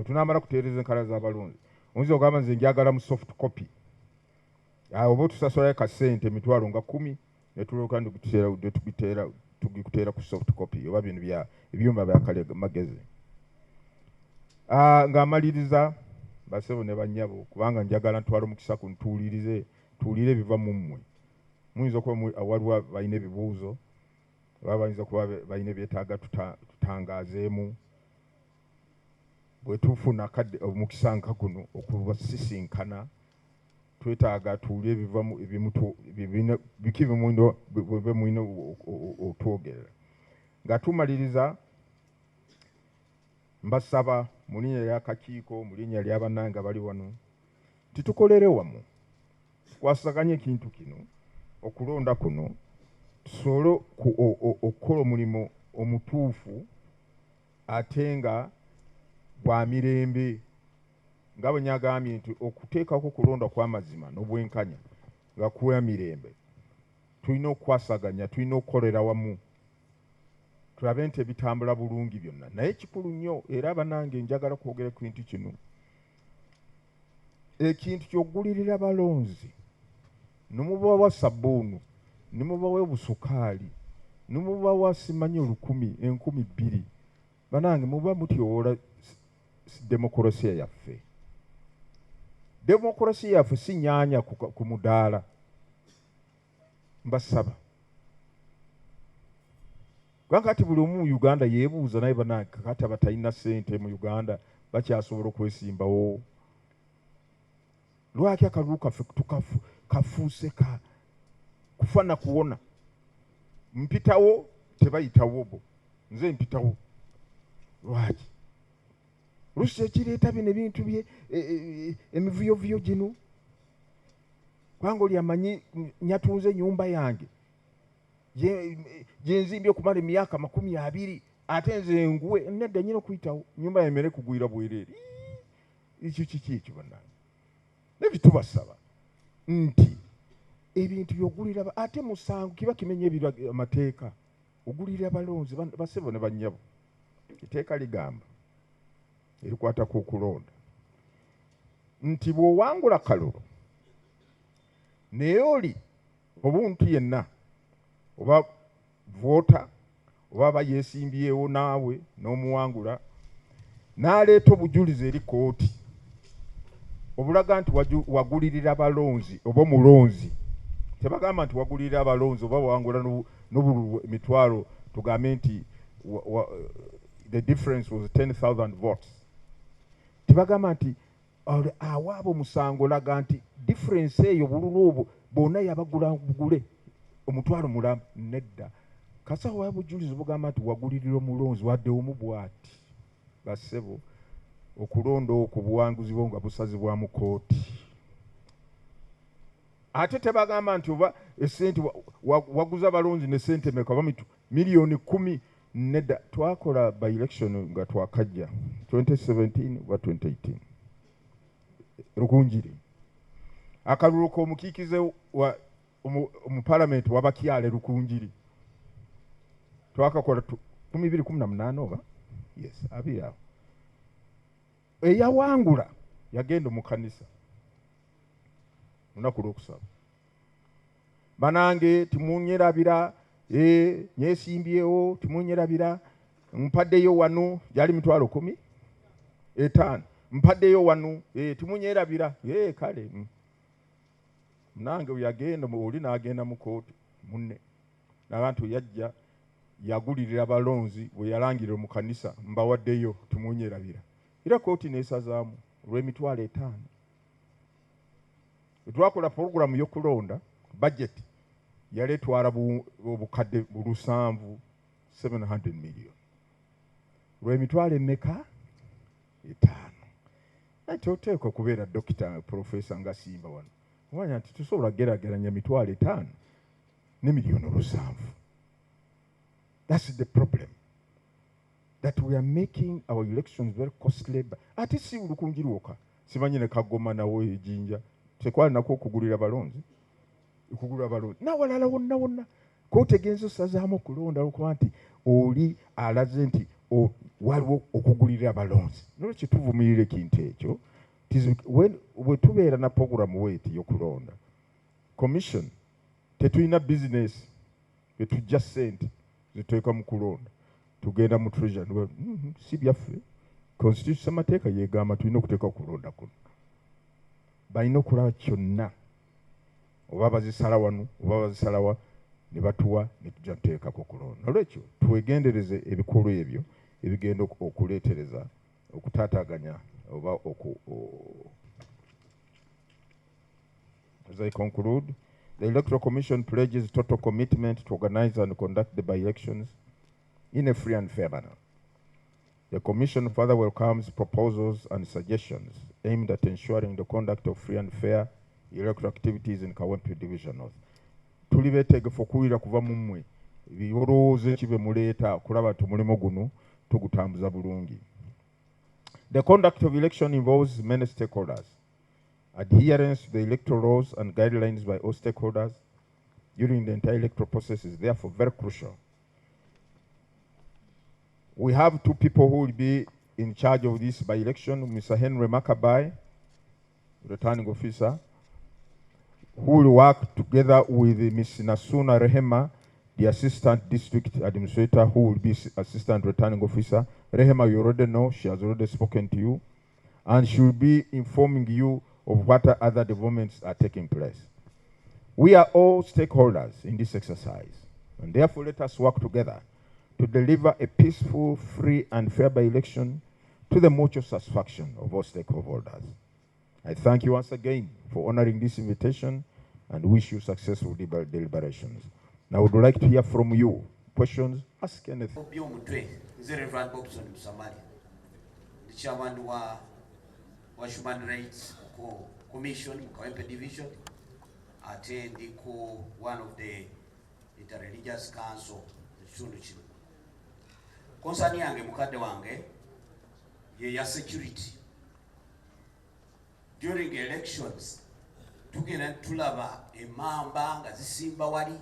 Tunamala kutereeza enkala z'abalonzi oyinza ogamba nze njagala mu soft copy, oba otusasulayo kasente emitwalo nga 10 ne tulyoka tugikuteera ku soft copy oba bino ebyuma bya kale magezi. Ng'amaliriza basebo ne bannyabo kubanga njagala ntwala omukisa ku tuwulire ebiva mu mmwe. Muyinza okuba waliwo balina ebibuuzo oba bayinza kuba balina ebyetaaga tutangaazeemu. Bwe tufuna omukisa nka guno okubasisinkana twetaaga tuwulire ebivamu biki bwe mulina otwogerera. Nga tumaliriza mbasaba mu linnya ly'akakiiko, mu linnya ly'abannange bali wano, titukolere wamu tukwasaganye ekintu kino okulonda kuno tusobole okukola omulimu omutuufu ate nga gwa mirembe. Nga bwe nyagambye nti okuteekako okulonda kw'amazima n'obwenkanya nga kuwa mirembe, tulina okukwasaganya, tulina okukolera wamu tulabe nti ebitambula bulungi byonna. Naye kikulu nnyo era abanange njagala kwogera ku kintu kino, ekintu ky'oggulirira balonzi ne mubawa sabbuunu ne mubawa obusukaali numuba wasimanyi 1,000 banange muba mutyowola demokrasiya yaffe. Demokrasiya yaffe si nyaanya ku mudaala. Mbasaba kati buli omu mu Uganda yeebuuza naye banange kati abatalina ssente mu Uganda bakyasobola okwesimbawo. Lwaki akalulu kaffe kafuuse kufana kuwona? Mpitawo tebayitawo bo, nze mpitawo. Lwaki? Lusi ekireeta bino ebintu bye emivuyovuyo gino. Kubanga oli amanyi nyatunze ennyumba yange gye nzimbye okumala emyaka 20 ate nze nguwe nedda nnyina okuyitawo ennyumba yemere kugwira bwereere. Ekyo kiki ekyo bannange? Nebyo tubasaba nti ebintu by'ogulira ate musango kiba kimenya amateeka. Ogulira abalonzi basebo ne bannyabo. Etteeka ligamba erikwata ku kulonda nti bw'owangula kalulu naye oli obuntu yenna oba voota oba aba yeesimbyewo naawe n'omuwangula n'aleeta obujulizi eri kooti obulaga nti wagulirira abalonzi oba omulonzi. Tebagamba nti wagulirira abalonzi oba wangula n'obululu emitwalo tugambe nti the difference was 10,000 votes. Tebagamba nti awaabo musango olaga nti difference eyo bululu obwo bonna yabagula bugule omutwalo mulamu. Nedda kasawo wa bujulizi bugamba nti wagulirira omulonzi wadde omu bw'ati. Bassebo okulonda okwo buwanguzi bwo nga busazibwa mu kooti. Ate tebagamba nti oba essente waguza abalonzi ne ssente meka oba miliyoni 10. Nedda twakola by election nga twakajja 2017 oba 2018 Rukunjiri. Akalulu k'omukiikize mu parliament w'abakyala Rukunjiri twakakola 2018 oba yes abiri awo. Eyawangula yagenda mu kanisa lunaku lw'okusaba. Banange timunyerabira nyesimbyewo timunyerabira mpaddeyo wano gyali mitwalo 15 mpaddeyo wano timunyerabira kale nange yagenda oli n'agenda mu kooti munne n'abantu yajja yagulirira abalonzi bwe yalangirira mu kanisa mbawaddeyo timunyerabira. Era kooti n'esazaamu olw'emitwalo 5. Twakola programu y'okulonda budget yali etwala obukadde 700 million. Lw'emitwalo emeka 5. Ate oteekwa kubeera dokita profesa nga Simba wano. Omanya nti tusobola geraageranya emitwalo 5 ne miliyoni 7. That's the problem. That we are making our elections very costly. Ate si Rukunjiri wokka. Simanyi ne Kagoma nawo ejinja. Tekwali nako okugulira abalonzi. Okugulira abalonzi. Nawalala wonna. Kooti egenza osazaamu okulonda okuba nti oli alaze nti waliwo okugulira abalonzi. Nolwekyo tuvumirira ekintu ekyo. Bwe tubeera na programu weeti y'okulonda. Commission tetulina business etujja ssente ziteeka mu kulonda. Tugenda mu treasury si byaffe. Constitution amateeka yeegamba tulina okuteeka okulonda kuno. Balina okulaba kyonna oba bazisala wano oba bazisalawa ne batuwa ne tujja tuteekako okulonda. Nolwekyo twegendereze ebikolwa ebyo ebigenda okuleetereza okutaataaganya oba As I conclude, the Electoral Commission pledges total commitment to organize and conduct the by-elections in a free and fair manner. The Commission further welcomes proposals and suggestions aimed at ensuring the conduct of free and fair electoral activities in Kawempe Division North. Tuli beetegefu okuwulira kuva mu mmwe ebyolowooza ekibe muleeta okulaba tumulimu guno tugutambuza bulungi. The conduct of election involves many stakeholders. Adherence to the electoral laws and guidelines by all stakeholders during the entire electoral process is therefore very crucial. We have 2 people who will be in charge of this by-election, Mr. Henry Makabai, returning officer, who will work together with Ms. Nasuna Rehema, the Assistant District Administrator, who will be Assistant Returning Officer. Rehema, you already know, she has already spoken to you, and she will be informing you of what other developments are taking place. We are all stakeholders in this exercise, and therefore let us work together to deliver a peaceful, free, and fair by-election to the mutual satisfaction of all stakeholders. I thank you once again for honoring this invitation and wish you successful deliberations. Now I would like to hear from you. Questions? Ask anything. Reverend Bobson Musamali, the chairman wa Human Rights Commission, Kawempe Division, attend one of the Interreligious Council, the Chunduchi. Concerning yange mukadde wange ye ya security. During elections, tugenda tulaba emamba nga zisimba wali,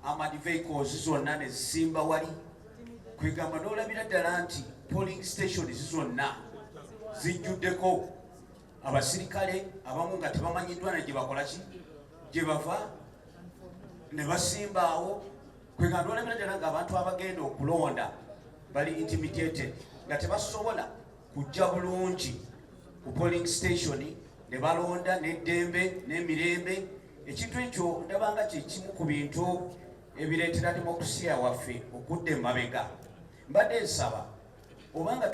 amadi vehicles zonna ne zisimba wali. Kwegamba n'olabira ddala nti polling stations zonna zijjuddeko abasirikale abamu nga tebamanyiddwa ne gye bakola ki gye bava ne basimba awo. Kwegamba n'olabira ddala ng'abantu abagenda okulonda bali intimidated nga tebasobola kujja bulungi ku polling station ne balonda n'eddembe n'emirembe. Ekintu ekyo ndabanga kye kimu ku bintu ebireetera demokrasiya waffe okudda emabega. Mbadde nsaba obanga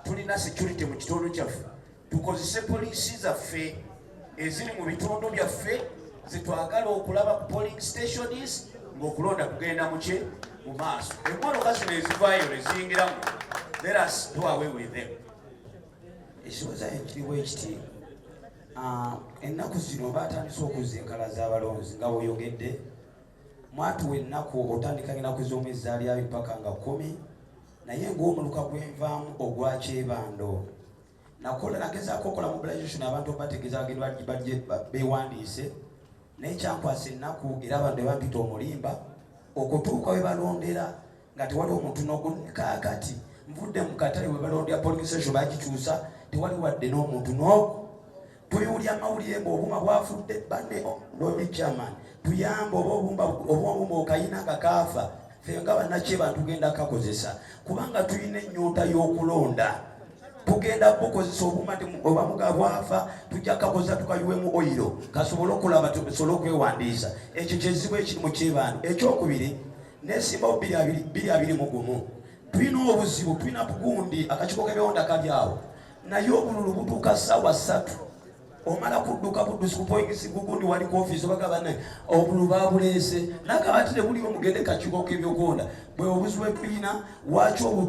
tulina security mu kitundu kyaffe, tukozese poliisi zaffe eziri mu bitundu byaffe zetwagala okulaba ku polling stations ng'okulonda kugenda muke mu maaso. Emmotoka zino ezivaayo ne ziyingiramu, let us do away with them. Ekibuuzo ekiriwo ekiti ennaku zino baatandise okuzinkalaza abalonzi nga bw'oyogedde. Mwatuwa ennaku otandika ennaku z'omwezi zaali abiri paka nga 10, naye ng'omuluka gwenvaamu ogwa Kyebando nagezaako okola mobilization abantu bategeeza bagende beewandiise, naye kyankwasa ennaku era abantu bampita omulimba okutuuka we balondera nga tewali omuntu n'ogukaakati. Nvudde mu katale we balondera polling station bagikyusa, tewali wadde n'omuntu n'ogu. Tuyulya amawulire ng'obuma bwafudde banne Lord Chairman, tuyamba oba obuma okayina nga kaafa, ffe nga bannakyeba tugenda kakozesa kubanga tulina ennyonta y'okulonda. Tugenda kukozesa obuma oba muga bwafa tujja kakozesa tukayiwemu oyiro kasobole okulaba tusobole okwewandiisa. Ekyo kyezibu ekiri mu Kyebando. Ekyokubiri, n'esimbawo 221 tulina obuzibu, tulina bugundi akakiiko k'ebyondo kali awo, naye obululu butuuka ssaawa 3 omala kudduka buddusi ku poingisi gugundi wali ku office bagaba naye obululu babuleese nakabati tebuliwo mugende kakiiko k'ebyogonda. Bwe obuzibu tulina lwaki obulu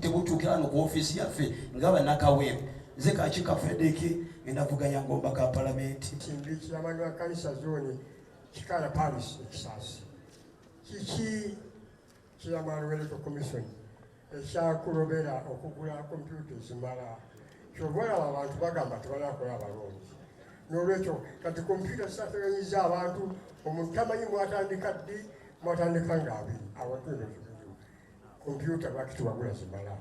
tebukyukira no ku office yaffe nga bannakawempe. Nze Kakiika Frederick endavuganya ngomba ka palamenti kimbiki abantu ba kanisa zoni Kikala Parish Ekisasi kiki Chairman Electoral Commission ekyakulobera okugula kompyuta ezimala kyobala abantu bagamba tebanakola abalonzi. N'olwekyo kati kompyuta zitateganyiza abantu omuntu tamanyi mwatandika ddi mwatandika nga abiri awatweno kibuzo kompyuta lwaki tubagula zimala.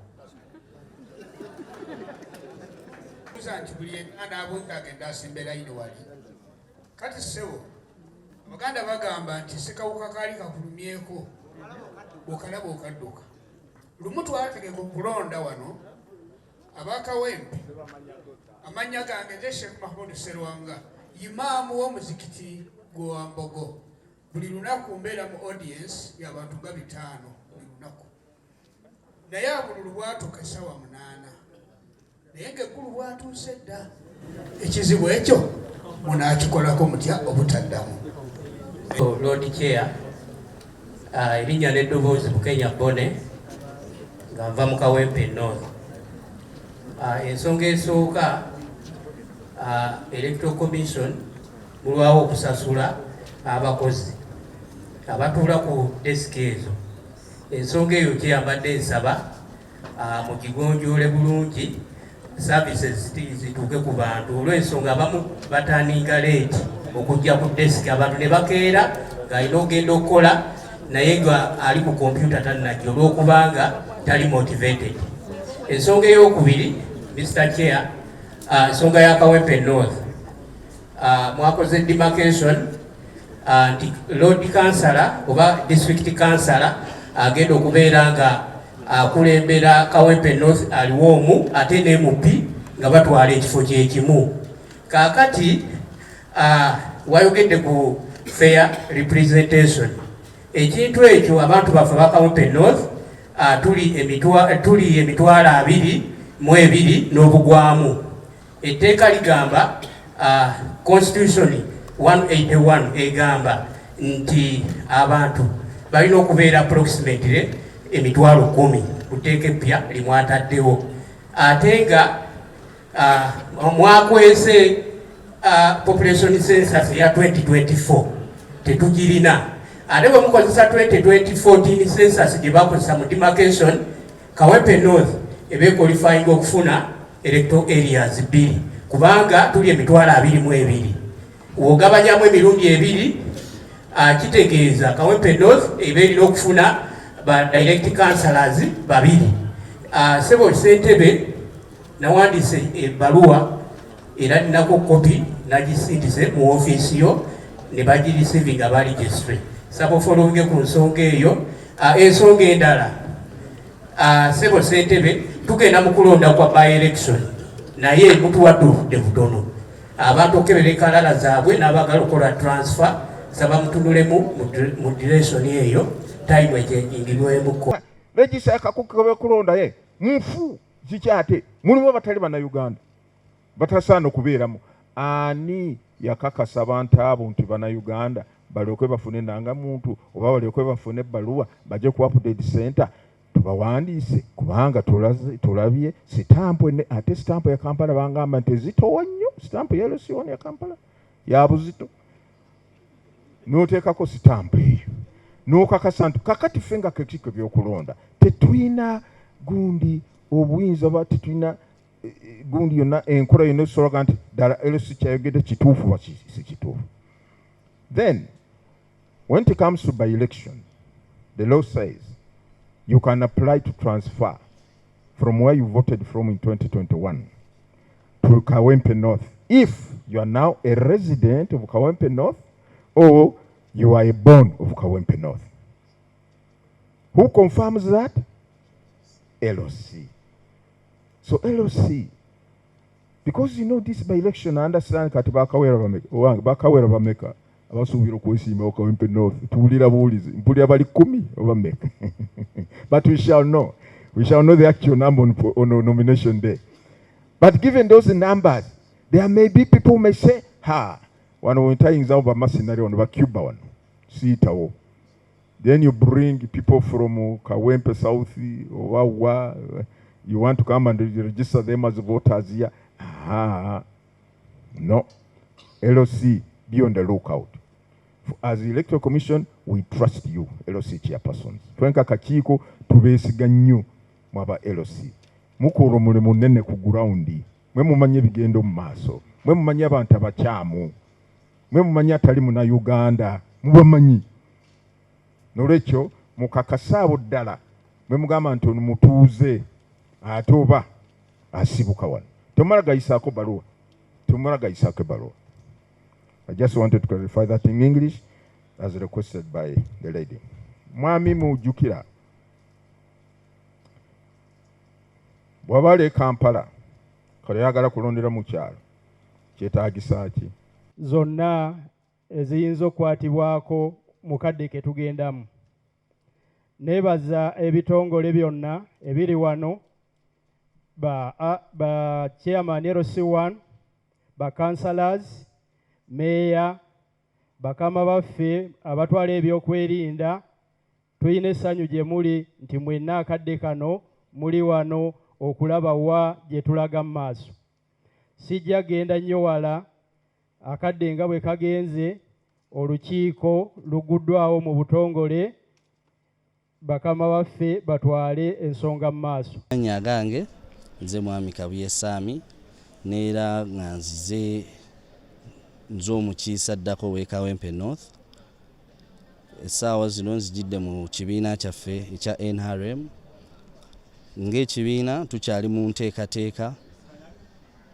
Nti buli anaabunga agenda asimbera ino wali kati ssebo Abaganda bagamba nti sekawuka kaali kakulumyeko okalaba okadduka. Lumu twategeka okulonda wano abakawempe amanya gange nze Sheikh Mahmoud Serwanga, imaamu w'omuzikiti gwa Mbogo. Buli lunaku mbeera mu audience y'abantu nga 5 buli lunaku, naye abululu bwatuuka essaawa 8 naye ng'eggulu bwatuuse dda. Ekizibu ekyo munaakikolako mutya obutaddamu? Lord Chair, erinnya n'eddoboozi Bukenya Bone nga nva mu Kawempe North. Ensonga esooka, Electoral Commission mulwawo okusasula abakozi abatuula ku desiki ezo. Ensonga eyo kyeyambadde nsaba mugigonjoole bulungi services zituuke ku bantu. Olw'ensonga abamu batandika leeti okujja ku desiki, abantu ne bakeera ng'alina ogenda okukola naye nga ali ku kompyuta tannajja olw'okubanga tali motivated. Ensonga ey'okubiri, Mr. Chair, ensonga ya Kawempe North, mwakoze demarcation nti Lord Councillor oba District Councillor agenda okubeera nga akulembera Kawempe North aliwo omu ate ne MP nga batwala ekifo kyekimu. Kaakati wayogedde ku fair representation. Ekintu ekyo abantu baffe ba Kawempe North tuli emitwalo 22 n'obugwamu. Etteeka ligamba Constitution 181 egamba nti abantu balina okubeera approximately emitwalo 10 kuteeka eppya limwataddewo. Ate nga mwakwese population census ya 2024 tetugirina. Ate bwe mukozesa 2014 census gye bakozesa mu demarcation, Kawempe North ebe qualifying okufuna electoral areas 2 kubanga tuli emitwalo 22. Wogabanyamu emirundi 2 kitegeeza Kawempe North ebe erina okufuna ba direct councillors 2. Sebo Ssentebe nawandiise ebbaluwa era ninako kopi nagisindise mu ofiisi yo ne bagireceive nga ba registry. Sabo following ku nsonga eyo. Ensonga endala Sebo Ssentebe tugenda mu kulonda kwa by election naye mutuwadde butono. Abantu okebera enkalala zaabwe n'abagala okukola transfer saba mutunulemu mu direction eyo time ekyengirwemuko. Regisa akakukobe kulonda ye mufu zikyate mulimu abatali bana Uganda batasaana okubeeramu. Ani yakakasa abantu abo nti bana Uganda balyoke bafune nanga muntu oba balyoke bafune ebbaluwa baje ku update center tubawandiise kubanga tulabye sitampo ate sitampo ya Kampala bangamba nti zitowa nnyo. Sitampo ya LC1 ya Kampala ya buzito n'oteekako sitampo eyo n'okakasa nti kakati fenga kekiko byokulonda tetulina gundi obuyinza oba tetulina gundi yonna enkola yonna esolaga nti ddala LC kyayogedde kituufu oba si kituufu. Then when it comes to by election, the law says you can apply to transfer from where you voted from in 2021 to Kawempe North if you are now a resident of Kawempe North or you are a born of Kawempe North. Who confirms that? LOC. So LOC, because you know this by election, I understand that bakawera bameka abasubira okwesimba Kawempe North tuwulira buulizi mpulira bali 10 oba meka. But we shall know the actual number on nomination day. But given those numbers, there may be people who may say, wano wentayinza oba masinari wano ba Cuba wano siitawo. Then you bring people from Kawempe South or you want to come and register them as voters here. No. LOC, be on the lookout. As the Electoral Commission, we trust you, LOC chairpersons. Twenka kakiiko tubeesiga nnyo mwaba LOC. Mukola omulimu munene ku groundi. Mwe mumanye bigendo mu maaso. Mwe mumanye abantu abakyamu. Mwe mumanye atali muna Uganda. Mubamanyi. Nolwekyo mukakasa abo ddala. Mwe mugamba nti ono mutuuze ate oba asibuka wano. Tomala gayisaako baluwa. I just wanted to clarify that in English as requested by the lady. Mwami mujukira. Bwabale Kampala kale yagala kulondera mu kyalo kyetaagisa ki? Zonna eziyinza okukwatibwako mukadde ke tugendamu. Nebaza ebitongole byonna ebiri wano ba chairman LC1, ba councillors, meya, bakama baffe abatwala ebyokwerinda. Tuyina essanyu gye muli nti mwenna akadde kano muli wano okulaba wa gye tulaga mu maaso. Sijja genda nnyo wala akadde nga bwe kagenze olukiiko luguddwawo mu butongole bakama baffe batwale ensonga mu maaso. Anya gange nze Mwami Kabuye Sami neera nga nzize omukiisa addako w'e Kawempe North. Essaawa zino nzijidde mu kibiina kyaffe ekya NRM. Ng'ekibiina tukyali mu nteekateeka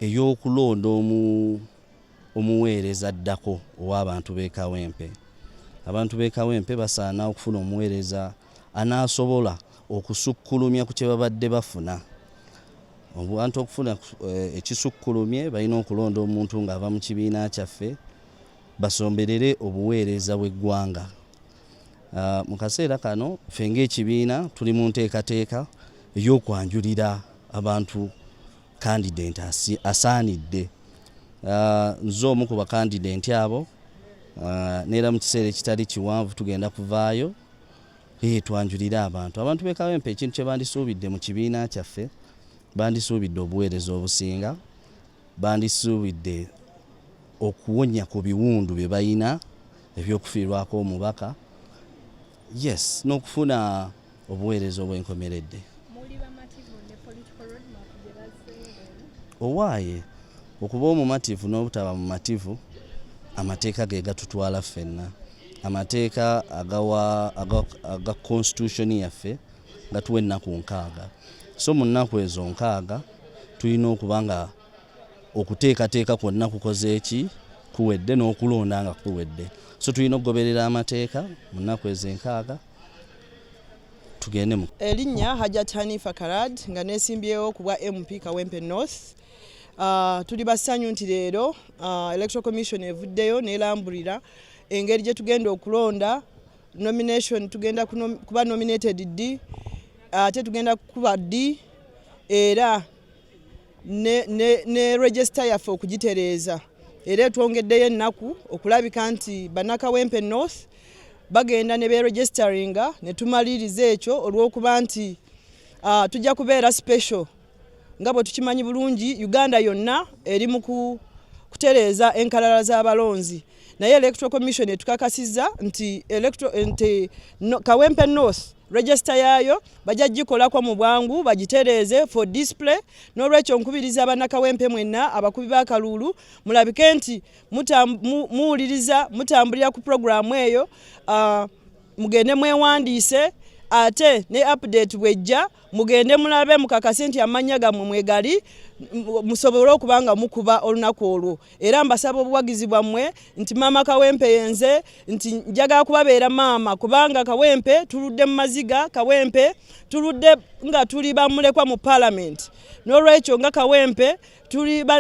ey'okulonda omuweereza addako ow'abantu b'e Kawempe. abantu b'e Kawempe basaana okufuna omuweereza anaasobola okusukkulumya ku kye babadde bafuna. Abantu okufuna ekisukkulumye balina okulonda omuntu ng'ava mu kibiina kyaffe basomberere obuweereza bw'eggwanga. Mu kaseera kano ffe ng'ekibiina tuli mu nteekateeka ey'okwanjulira abantu candidate asaanidde. Nze omu ku bakandidenti abo neera mu kiseera ekitali kiwanvu tugenda kuvaayo twanjulire abantu b'e Kawempe. Ekintu kye bandisuubidde mu kibiina kyaffe, bandisuubidde obuweereza obusinga, bandisuubidde okuwonya ku biwundu bye balina eby'okufiirwako omubaka, yes, n'okufuna obuweereza obw'enkomeredde. Owaaye okuba omumativu n'obutaba mumativu, amateeka ge gatutwala ffenna. Amateeka aga constitution yaffe gatuwa ennaku 6. So mu nnaku ezo 6 tulina okuba nga okuteekateeka kwonna kukoze eki kuwedde n'okulonda nga kuwedde. So tulina okugoberera amateeka mu nnaku ezo 6 tugende mu. Erinnya Hajat Hanifa Karad nga neesimbyewo ku bwa MP Kawempe North. Tuli basanyu nti leero Electoral Commission evuddeyo n'erambulira engeri gye tugenda okulonda nomination, tugenda kuba nominated D, ate tugenda kuba D, era ne register yaffe okugitereeza. Era twongeddeyo ennaku okulabika nti bannakawempe North bagenda ne beregisteringa ne tumaliriza ekyo olw'okuba nti tujja kubeera special. Nga bwe tukimanyi bulungi Uganda yonna eri mu kutereeza enkalala z'abalonzi. Naye Electoral Commission etukakasizza nti Kawempe North register yaayo bajja gikolako mu bwangu bagitereeze for display. N'olwekyo nkubiriza abannakawempe mwenna abakubi b'akalulu mulabike nti muwuliriza mutambulira ku programu eyo, mugende mwewandiise, ate ne update bwejja mugende mulabe mukakase nti amanya gammwe mwegali musobole okuba nga mukuba olunaku olwo. Era mbasaba obuwagizi bwammwe nti maama Kawempe yenze nti njagala kubabeera maama, kubanga Kawempe tuludde mu maziga, Kawempe tuludde nga tuli bamulekwa mu parliament. N'olwekyo nga Kawempe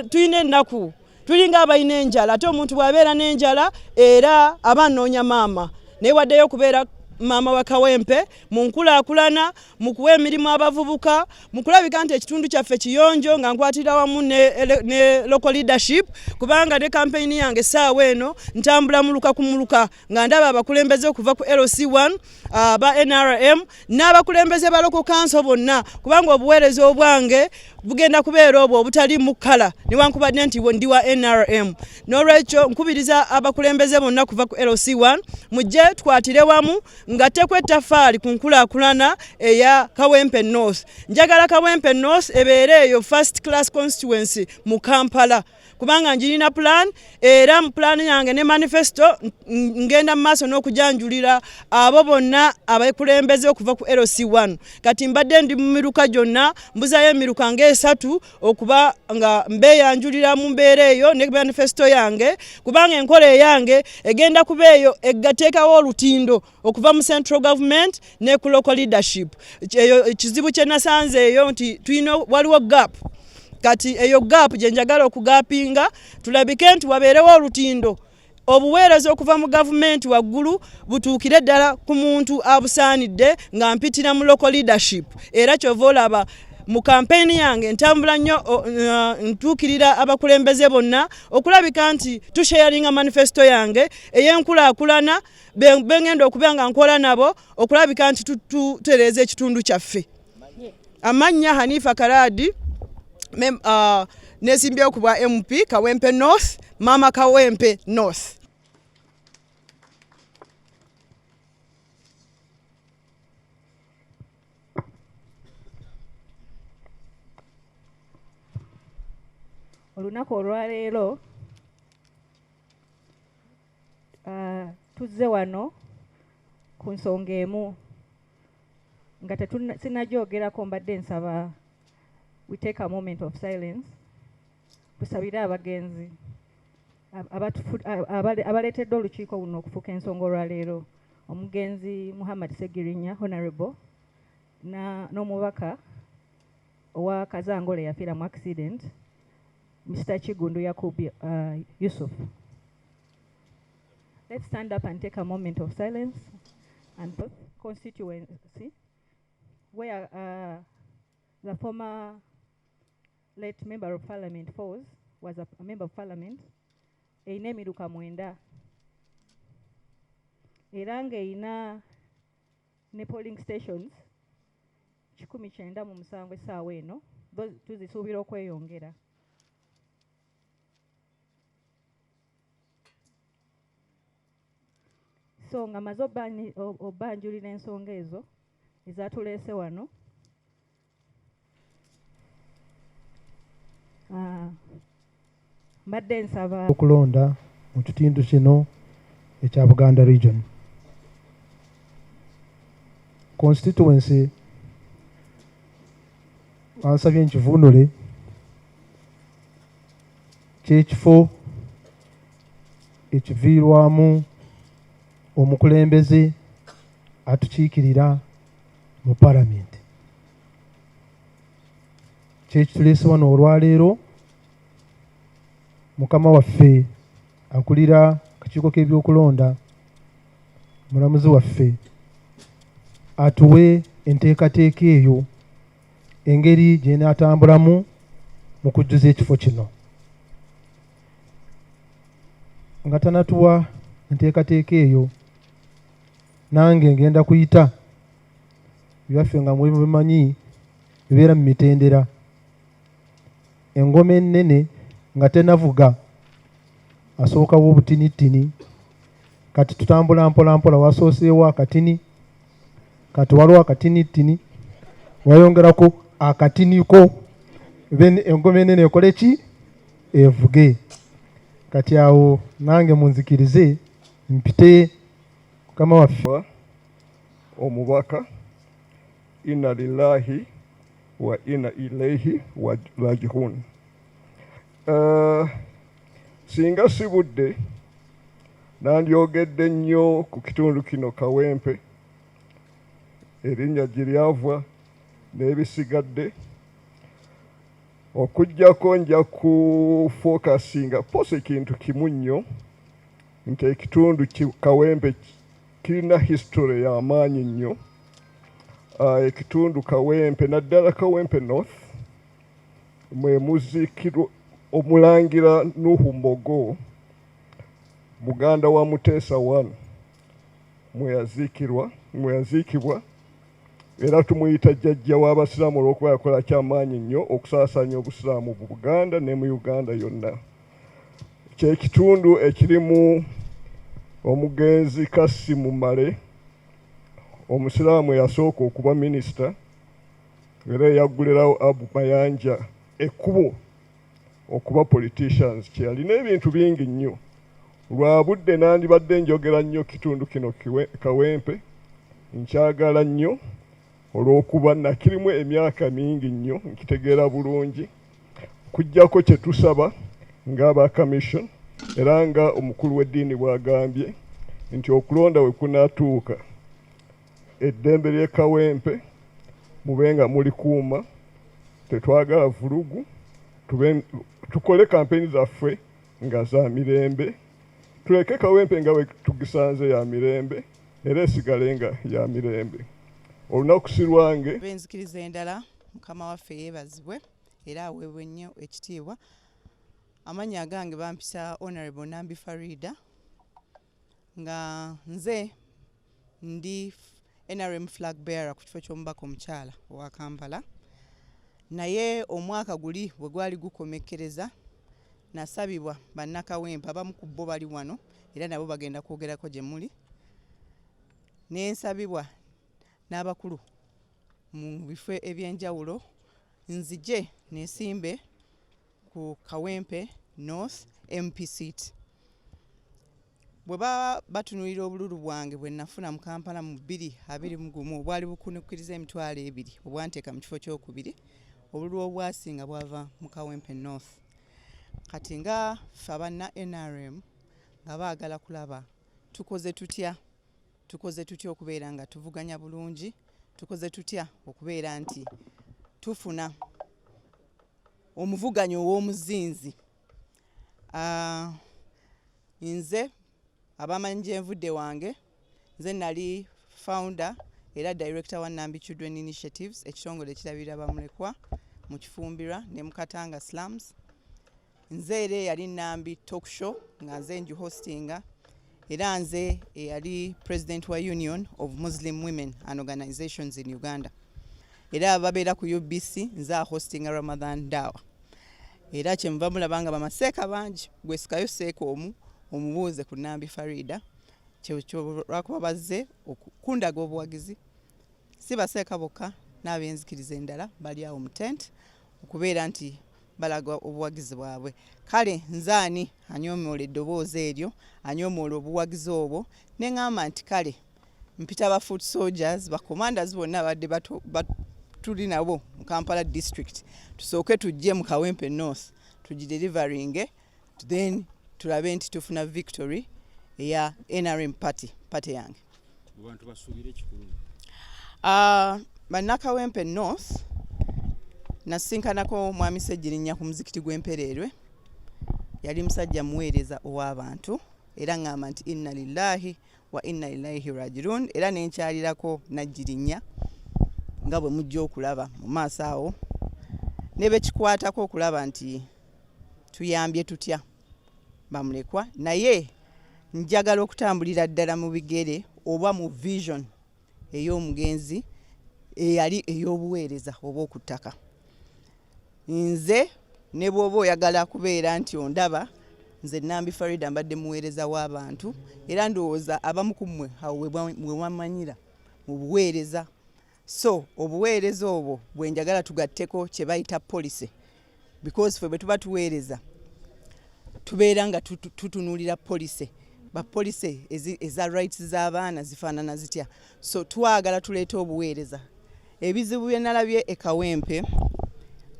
tulina ennaku, tulinga abalina enjala, ate omuntu bw'abeera n'enjala era aba anoonya maama. Neewaddeyo okubeera maama wa Kawempe mu nkulaakulana, mu kuwa emirimu abavubuka, mu kulabika nti ekitundu kyaffe kiyonjo nga nkwatira wamu ne local leadership, kubanga ne campaign yange essaawa eno ntambula muluka ku muluka nga ndaba abakulembeze okuva ku LC1 aba NRM n'abakulembeze ba local council bonna, kubanga obuweereza obwange bugenda kubeera obwo obutali mu kkala newankubadde nti ndi wa NRM. N'olwekyo nkubiriza abakulembeze bonna kuva ku LC1 mujje tukwatire wamu nga tekwe ettaffaali ku nkulaakulana eya Kawempe North. Njagala Kawempe North ebeere eyo first class constituency mu Kampala, kubanga njirina plan, era mu plan yange ne manifesto ngenda mu maaso n'okujanjulira abo bonna abakulembeze okuva ku LC1. Kati mbadde ndi mu miruka gyonna, mbuzayo emiruka ng'esatu okuba nga mbeeyanjulira mu mbeera eyo ne manifesto yange, kubanga enkola eyange egenda kuba eyo egateekawo olutindo okuva mu central government ne ku local leadership. Ekizibu kye nasanze eyo nti waliwo gap. Kati eyo gap gye njagala okugapinga, tulabike nti wabeerewo olutindo, obuweereza okuva mu gavumenti waggulu butuukire ddala ku muntu abusaanidde nga mpitira mu local leadership. Era kyova olaba mu campaign yange ntambula nnyo ntuukirira abakulembeze bonna okulabika nti tusharinga manifesto yange ey'enkulaakulana bengenda okuba nga nkola nabo okulabika nti tutereeza ekitundu kyaffe. Amannya Hanifa Karadi, neesimbyewo ku bwa MP Kawempe North, maama Kawempe North. Olunaku olwaleero tuzze wano ku nsonga emu nga sinagyogerako, mbadde nsaba we take a moment of silence tusabire abagenzi abaleetedde olukiiko luno okufuuka ensonga olwaleero omugenzi Muhammad Segirinya Honorable n'omubaka owa Kazangole yafiira mu accident Mr. Chigundu Yakub Yusuf. Let's stand up and take a moment of silence and constituency where the former late member of parliament Foz was a member of parliament. Eine emiruka mwenda era ng'erina ne polling stations 197 essaawa eno tuzisuubira okweyongera. So nga maze obbanjulira ensonga ezo ezatuleese wano, mbadde nsaba okulonda mu kitundu kino ekya Buganda region. Constituency bansabye nkivunule kyekifo ekiviirwamu omukulembeze atukiikirira mu palamenti. Kyekituleese wano olwaleero mukama waffe akulira akakiiko k'ebyokulonda, mulamuzi waffe atuwe enteekateeka eyo engeri gye naatambulamu mu kujjuza ekifo kino. Nga tanatuwa enteekateeka eyo, nange ngenda kuyita byaffe nga mwe bimanyi bibeera mu mitendera. Engoma ennene nga tenavuga asookawo obutinitini, kati tutambula mpola mpola, wasooseewo akatini, kati waliwo akatinitini, wayongerako akatiniko, then engoma ennene ekole ki? Evuge. Kati awo nange munzikirize mpite mukama waffe omubaka inna lillahi wa inna ilaihi rajiun. Singa sibudde nandyogedde nnyo ku kitundu kino Kawempe, erinnya gye lyava n'ebisigadde, okujjako nja ku focusinga pose kintu kimu nnyo, nti ekitundu Kawempe kirina history y'amaanyi nnyo. Ekitundu Kawempe naddala Kawempe North mwe muziikirwa omulangira Nuhu Mbogo, muganda wa Muteesa I, mwe yaziikibwa, era tumuyita jjajja w'Abasiraamu olw'okuba yakola kyamaanyi nnyo okusaasaanya Obusiraamu mu Buganda ne mu Uganda yonna. Kyekitundu ekirimu omugenzi Kassim Male, Omusiraamu eyasooka okuba minisita, era eyaggulirawo Abu Mayanja ekkubo okuba politicians. Kyeyalina ebintu bingi nnyo. Lwa budde nandibadde njogera nnyo kitundu kino Kawempe, nkyagala nnyo olw'okuba nakirimu emyaka mingi nnyo, nkitegeera bulungi. Kujjako kye tusaba ng'aba commission, era nga omukulu w'eddiini bw'agambye nti okulonda we kunaatuuka, eddembe ly'e Kawempe mube nga muli kuuma, tetwagala vulugu, tukole kampeni zaffe nga za mirembe, tuleke Kawempe nga we tugisanze ya mirembe, era esigale nga ya mirembe. Olunaku si lwange. Benzikiriza endala mukama waffe yeebazibwe era aweebwe nnyo ekitiibwa. Amannya agange bampisa Honorable Nambi Farida, nga nze ndi NRM flag bearer ku kifo ky'omubaka omukyala owa Kampala. Naye omwaka guli bwe gwali gukomekkereza nasabibwa bannakawempe abamu ku bo bali wano era nabo bagenda kwogerako gye muli, n'ensabibwa n'abakulu mu bifo eby'enjawulo nzije nesimbe ku Kawempe North MP seat. Bwe batunulira obululu bwange bwe nafuna mu Kampala mu 2021 obwali bukunukkiriza emitwalo 2 obwanteeka mu kifo ky'okubiri, obululu obwasinga bwava mu Kawempe North. kati nga ffe abanna NRM nga baagala kulaba tukoze tutya okubeera nga tuvuganya bulungi, tukoze tutya okubeera nti tufuna omuvuganyo ow'omuzinzi. Nze abamanyi gye nvudde wange, nze nali founder era director wa Nambi Children Initiatives, ekitongole ekirabirira bamulekwa mu Kifumbirwa ne mu Katanga slums. Nze era yali Nambi talk show nga nze nju hostinga, era nze yali president wa Union of Muslim Women and Organizations in Uganda. Era babeera ku UBC nze hostinga Ramadan Dawa. Era kyenva mulaba nga bamaseeka bangi, gwesikayo seeka omubuuze ku Nambi Farida lwakuba bazze okundaga obuwagizi. Si baseeka bokka n'abenzikiriza endala bali awo mu tent okubeera nti balaga obuwagizi bwabwe. Kale nzaani anyoomoola eddoboozi eryo, anyoomoola obuwagizi obwo, ne ŋŋamba nti kale mpita ba foot soldiers, ba commanders bonna badde tuli nabo mu Kampala district, tusooke tujje mu Kawempe North tugideliveringe, then tulabe nti tufuna victory eya NRM party yange. Abantu basuubire ekikulu. Bannakawempe North nasinkanako mwami Sejjirinya ku muzikiti gw'Empererwe, yali musajja muweereza ow'abantu, era ngamba nti inna lillahi wa inna ilaihi rajiun, era nenkyalirako Najjirinya nga bwe mujja okulaba mu maaso awo, ne bekikwatako okulaba nti tuyambye tutya bamulekwa, naye njagala okutambulira ddala mu bigere oba mu vision ey'omugenzi eyali ey'obuweereza oba okuttaka. Nze ne bw'oba oyagala kubeera nti ondaba, nze Nambi Farida mbadde muweereza w'abantu, era ndowooza abamu ku mmwe awo we wamanyira mu buweereza. So obuweereza obwo bwe njagala tugatteko kye bayita policy, because ffe bwe tuba tuweereza tubeera nga tutunuulira policy, ba policy eza rights z'abaana zifaanana zitya. So twagala tuleeta obuweereza. Ebizibu bye nalabye e Kawempe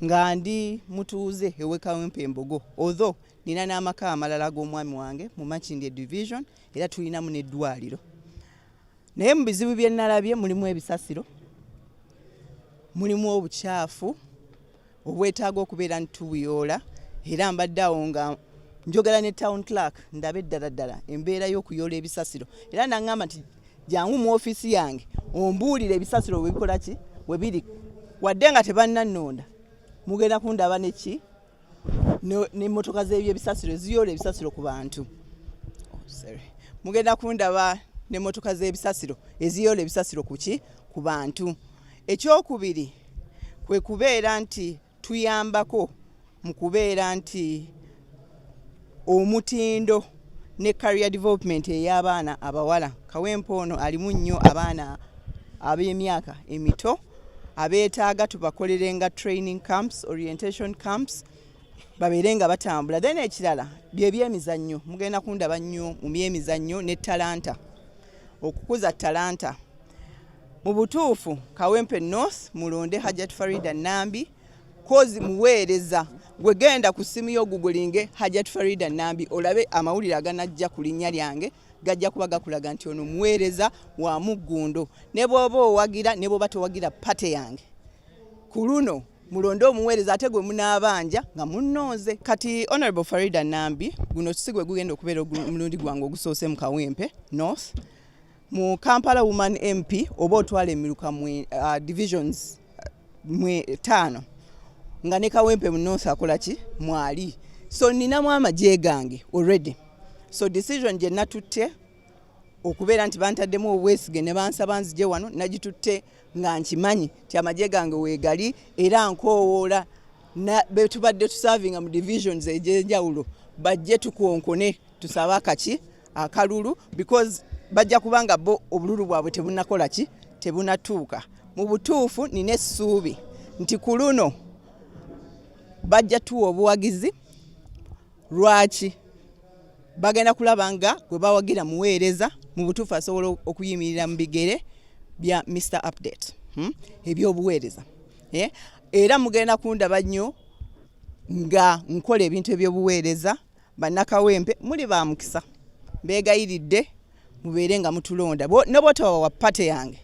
nga ndi mutuuze ewe Kawempe Embogo, although nina n'amaka amalala g'omwami wange mu Makindye division, era tulinamu n'eddwaliro. Naye mu bizibu bye nalabye mulimu ebisasiro, mulimu obukyafu obwetaaga okubeera ntubuyoola, era mbadde awo nga njogera ne town clerk ndabe ddala embeera y'okuyoola ebisasiro, era naŋŋamba nti jangu mu ofiisi yange ombuulire ebisasiro we bikola ki we biri, wadde nga tebannannonda mugenda kundaba neki n'emmotoka z'ebyebisasiro ziyoola ebisasiro ku bantu. Mugenda kundaba n'emmotoka z'ebisasiro eziyoola ebisasiro ku bantu. Ekyokubiri kwe kubeera nti tuyambako mu kubeera nti omutindo ne career development ey'abaana abawala. Kawempe ono alimu nnyo abaana ab'emyaka emito abeetaaga tubakolere nga training camps, orientation camps, babeere nga batambula. Then ekirala by'ebyemizannyo, mugenda kundaba nnyo mu byemizannyo ne talanta, okukuza talanta. Mu butuufu Kawempe North mulonde Hajat Farida Nambi, kozi muweereza gwe genda ku simu y'ogugulinge Hajat Farida Nambi olabe amawulire aganajja ku linnya lyange gajja kuba gakulaga nti ono muweereza wa muggundo. Ne bw'oba owagira ne bw'oba towagira pate yange, ku luno mulonde omuweereza ate gwe munaabanja nga munnooze. Kati Honorable Farida Nambi guno kisigwe gugenda okubeera omulundi gwange ogusoose mu Kawempe North. Mu Kampala Woman MP oba otwala emiruka divisions 5 nga ne Kawempe North akola ki mwali. So ninamu amagye gange already. So decision gye natutte okubeera nti bantaddemu obwesige ne bansaba nzije wano, nagitutte nga nkimanyi ti amagye gange weegali, era nkoowoola be tubadde tusavinga mu divisions egy'enjawulo bajje tukonkone tusabe akaki akalulu, because bajja kubanga bo obululu bwabwe tebunakola ki tebunatuuka. Mu butuufu nina essuubi nti ku luno bajja tuwa obuwagizi. Lwaki? Bagenda kulaba nga gwe bawagira muweereza mu butuufu asobola okuyimirira mu bigere bya Mr. Update eby'obuweereza. Era mugenda kundaba nnyo nga nkola ebintu ebyobuweereza bannakawempe muli ba mukisa mbeegayiridde mubeere nga mutulonda ne bw'otawa wa pate yange